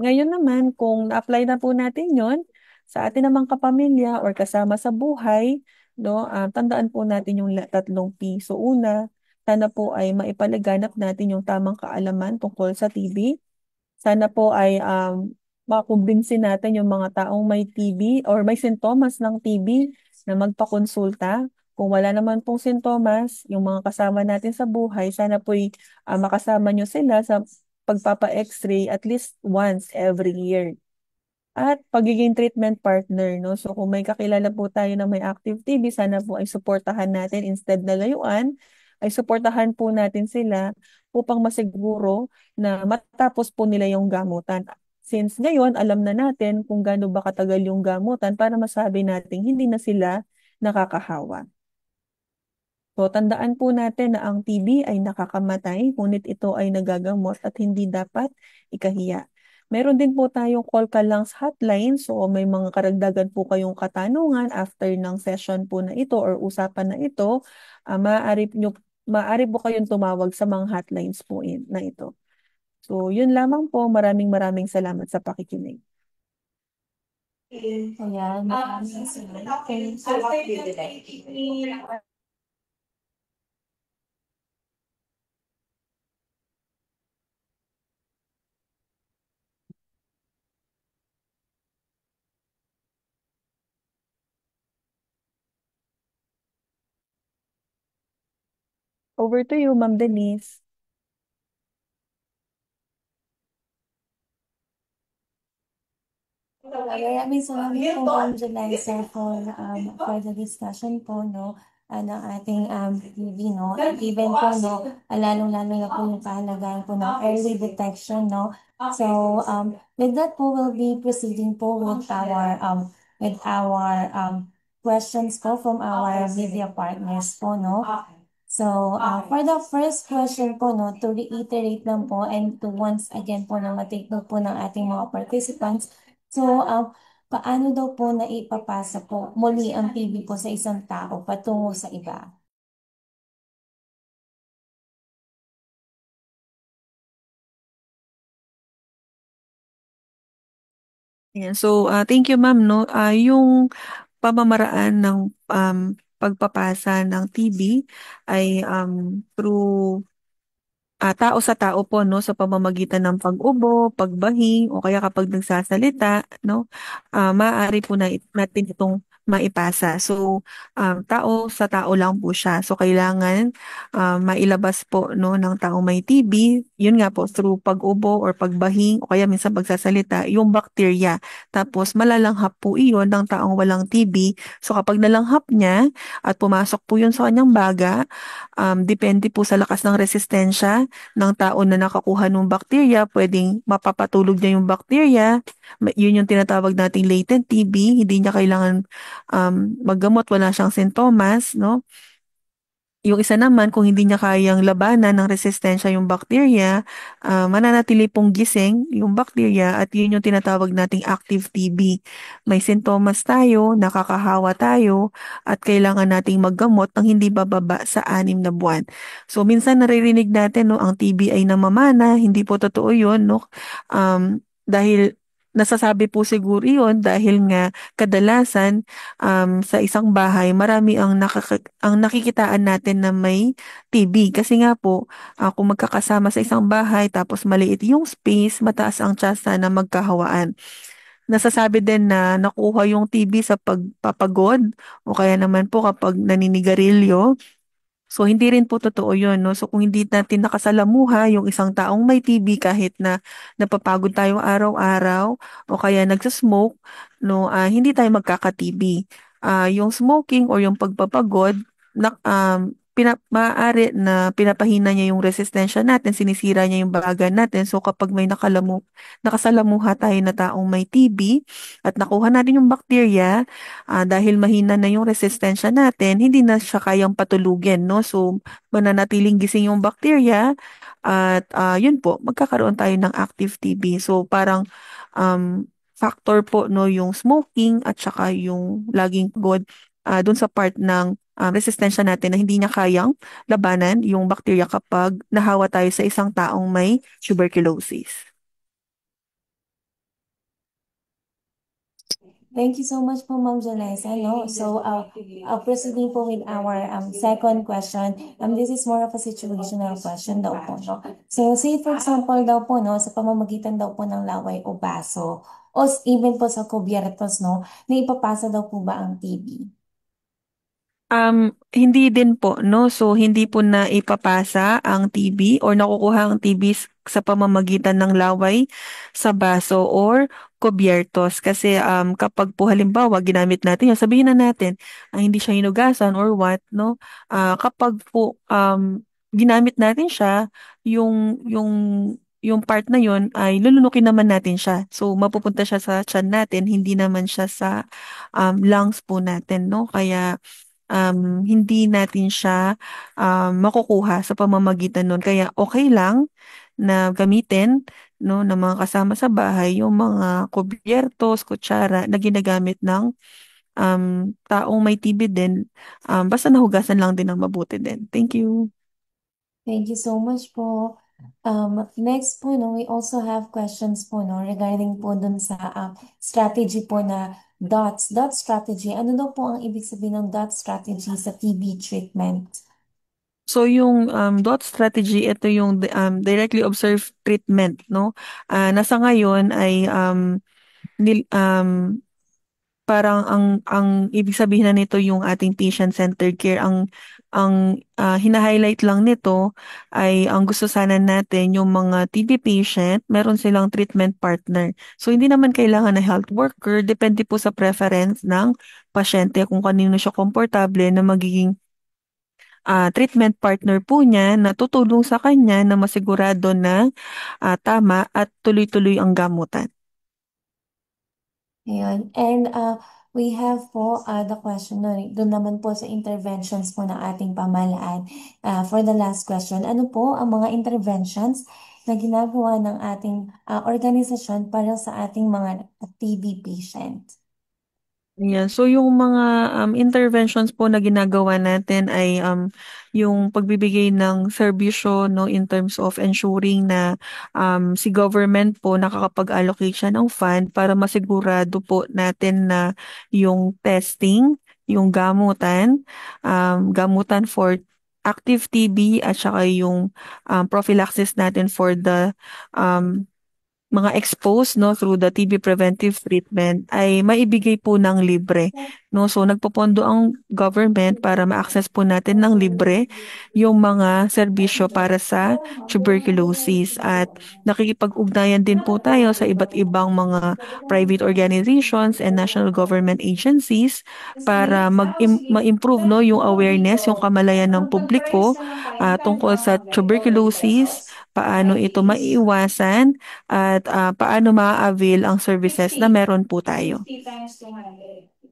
Ngayon naman, kung na-apply na po natin yon sa atin namang kapamilya or kasama sa buhay, no, tandaan po natin yung 3 P. So una, sana po ay maipalaganap natin yung tamang kaalaman tungkol sa TB. Sana po ay makumbinsin natin yung mga taong may TB or may sintomas ng TB na magpakonsulta. Kung wala naman pong sintomas, yung mga kasama natin sa buhay, sana po makasama nyo sila sa pagpapa-x-ray at least once every year. At pagiging treatment partner, no? So kung may kakilala po tayo na may active TB, sana po ay suportahan natin instead na layuan, ay suportahan po natin sila upang masiguro na matapos po nila yung gamutan. Since ngayon, alam na natin kung gaano ba katagal yung gamutan para masabi natin hindi na sila nakakahawa. So, tandaan po natin na ang TB ay nakakamatay, ngunit ito ay nagagamot at hindi dapat ikahiya. Meron din po tayong Call Ka Langs hotline. So, may mga karagdagan po kayong katanungan after ng session po na ito or usapan na ito, maaari po kayong tumawag sa mga hotlines po na ito. So, yun lamang po. Maraming maraming salamat sa pakikinig. Ayan, maraming salamat. Over to you, Ma'am Denise. Maraming salamat po, Ma'am Jeliza, for the discussion po, no, ng ating TV, no, at even po, no, lalong-lalo na po yung kahalagahan po ng early detection, no. So, with that po, we'll be proceeding po with our questions po from our media partners po, no. So, for the first question po, no, to reiterate lang po and to once again po na matake note po ng ating mga participants. So, paano daw po naipapasa po muli ang TB po sa isang tao patungo sa iba? Ayan. So, thank you, ma'am, no. Yung pamamaraan ng pagpapasa ng TB ay through tao sa tao po, no, sa pamamagitan ng pag-ubo, pagbahing, o kaya kapag nagsasalita, no, maaari po natin itong maipasa. So, tao sa tao lang po siya. So, kailangan mailabas po no, ng taong may TB, yun nga po, through pag-ubo or pagbahing o kaya minsan pagsasalita, yung bacteria. Tapos, malalanghap po iyon ng taong walang TB. So, kapag nalanghap niya at pumasok po yun sa kanyang baga, depende po sa lakas ng resistensya ng tao na nakakuha ng bacteria, pwedeng mapapatulog niya yung bacteria. Yun yung tinatawag nating latent TB. Hindi niya kailangan maggamot, wala siyang sintomas, no? Yung isa naman, kung hindi niya kayang labanan ng resistensya yung bacteria, mananatili pong gising yung bacteria at yun yung tinatawag nating active TB. May sintomas tayo, nakakahawa tayo, at kailangan nating maggamot ng hindi bababa sa 6 na buwan. So, minsan naririnig natin, no, ang TB ay namamana. Hindi po totoo yun, no? Dahil nasasabi po siguro yun dahil nga kadalasan sa isang bahay, marami ang nakikitaan natin na may TB. Kasi nga po, kung magkakasama sa isang bahay tapos maliit yung space, mataas ang tsansa na magkahawaan. Nasasabi din na nakuha yung TB sa pagpapagod o kaya naman po kapag naninigarilyo. So, hindi rin po totoo yun, no? So, kung hindi natin nakasalamuha yung isang taong may TB kahit na napapagod tayo araw-araw o kaya nagsasmoke, no, hindi tayo magkaka-TB. Yung smoking or yung pagpapagod, maaari na pinapahina niya yung resistensya natin, sinisira niya yung baga natin. So, kapag may nakasalamuha tayo na taong may TB at nakuha natin yung bacteria, dahil mahina na yung resistensya natin, hindi na siya kayang patulugin, no? So, mananatiling gising yung bacteria at yun po, magkakaroon tayo ng active TB. So, parang factor po no yung smoking at saka yung laging pagod dun sa part ng resistensya natin na hindi niya kayang labanan yung bacteria kapag nahawa tayo sa isang taong may tuberculosis. Thank you so much po, Ma'am Janessa. No? So, proceeding po with our second question. This is more of a situational question daw po. No? So, say for example daw po, no, sa pamamagitan daw po ng laway o baso, o even po sa kubyertos, no, na ipapasa daw po ba ang TB? Hindi din po, no? So, hindi po na ipapasa ang TB or nakukuha ang TB sa pamamagitan ng laway sa baso or kubyertos. Kasi kapag po halimbawa ginamit natin yun, sabihin na natin hindi siya hinugasan or what, no? Kapag po ginamit natin siya, yung yung part na yun ay lulunukin naman natin siya. So, mapupunta siya sa tiyan natin, hindi naman siya sa lungs po natin, no? Kaya hindi natin siya makukuha sa pamamagitan nun. Kaya okay lang na gamitin no, ng mga kasama sa bahay yung mga kubyertos, kutsara na ginagamit ng taong may TB din. Basta nahugasan lang din ng mabuti din. Thank you. Thank you so much po. Next po, no, we also have questions po, no, regarding po dun sa strategy po na DOTS. DOTS strategy, ano daw po ang ibig sabihin ng DOTS strategy sa TB treatment? So yung DOT strategy, ito yung directly observed treatment, no? Nasa ngayon ay parang ang ibig sabihin na nito yung ating patient-centered care. Ang hina-highlight lang nito ay ang gusto sana natin yung mga TB patient, meron silang treatment partner. So hindi naman kailangan na health worker, depende po sa preference ng pasyente kung kanino siya komportable na magiging treatment partner po niya na tutulong sa kanya na masigurado na tama at tuloy-tuloy ang gamutan. Ayan. And we have po the question, no, doon naman po sa interventions po ng ating pamahalaan. For the last question, ano po ang mga interventions na ginagawa ng ating organisasyon para sa ating mga TB patient? Ayan. So yung mga interventions po na ginagawa natin ay yung pagbibigay ng serbisyo no in terms of ensuring na si government po nakakapag-allocate siya ng fund para masigurado po natin na yung testing, yung gamutan for active TB at saka yung prophylaxis natin for the mga exposed no through the TB preventive treatment ay maibigay po ng libre. no? So nagpopondo ang government para ma-access po natin ng libre yung mga serbisyo para sa tuberculosis at nakikipag-ugnayan din po tayo sa iba't ibang mga private organizations and national government agencies para ma-improve no yung awareness, yung kamalayan ng publiko tungkol sa tuberculosis, paano ito maiiwasan at paano ma-avail ang services na meron po tayo.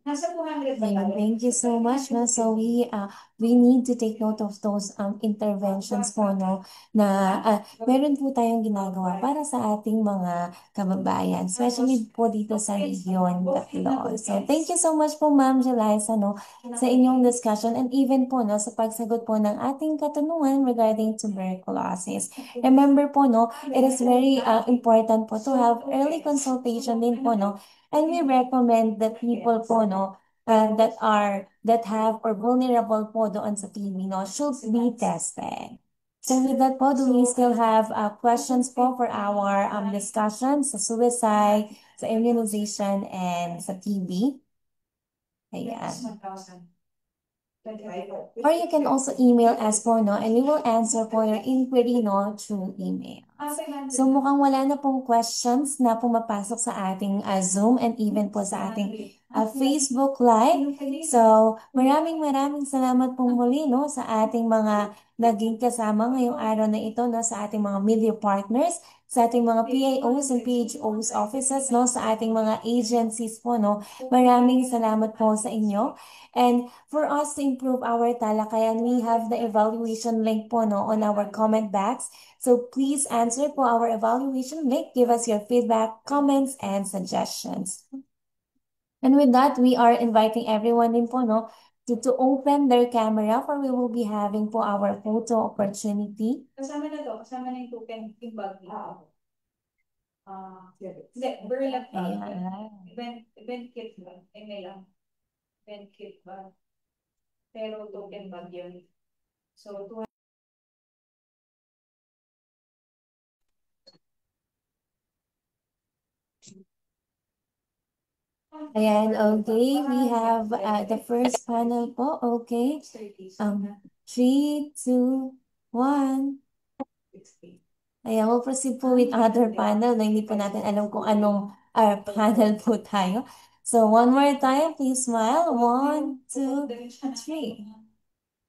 Ayan, thank you so much, no? So we need to take note of those interventions po, no? Na meron po tayong ginagawa para sa ating mga kababayan, especially po dito sa Region Bacolod. So thank you so much po, Ma'am Jeliza, no? Sa inyong discussion and even po, no? Sa pagsagot po ng ating katanungan regarding tuberculosis. Remember po, no? It is very important po to have early consultation din po, no? And we recommend that people po, no, that have or vulnerable po doon sa TB, no, should be tested. So with that po, do we still have questions po for our discussion sa suicide, sa immunization, and sa TB? Ayan. Or you can also email us po, no, and we will answer po your inquiry, no, through email. So mukhang wala na pong questions na pumapasok sa ating Zoom and even po sa ating Facebook Live. So maraming salamat pong muli, no, sa ating mga naging kasama ngayong araw na ito, no, sa ating mga media partners, sa ating mga PIOs and PHOs offices, no, sa ating mga agencies po, no. Maraming salamat po sa inyo. And for us to improve our talakayan, we have the evaluation link po, no, on our comment box. So please answer po our evaluation link. Give us your feedback, comments, and suggestions. And with that, we are inviting everyone din po, no, to open their camera for we will be having po our photo opportunity. Kasama na to, kasama na yung token, yung bag. Hindi, burlap bag. Event kit ba? May lang. Event kit ba? Pero token bag yun. So, Ayan, okay. We have the first panel po. Okay. 3, 2, 1. Ayan, we'll proceed po with other panel na hindi po natin alam kung anong panel po tayo. So, one more time, please smile. 1, 2, 3.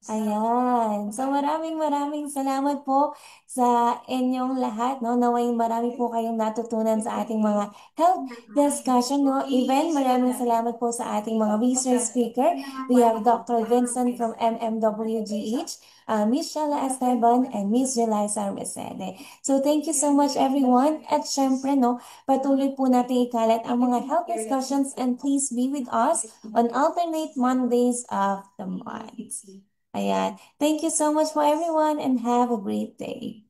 Ayan. So, maraming salamat po sa inyong lahat, no? Naway marami po kayong natutunan sa ating mga health discussion, no? Even maraming salamat po sa ating mga research speaker. We have Dr. Vincent from MMWGH, Miss Shella Esteban, and Miss Jelisa Resede. So, thank you so much, everyone. At syempre, no, patuloy po natin ikalat ang mga health discussions and please be with us on alternate Mondays of the month. Ayan. Thank you so much for everyone and have a great day.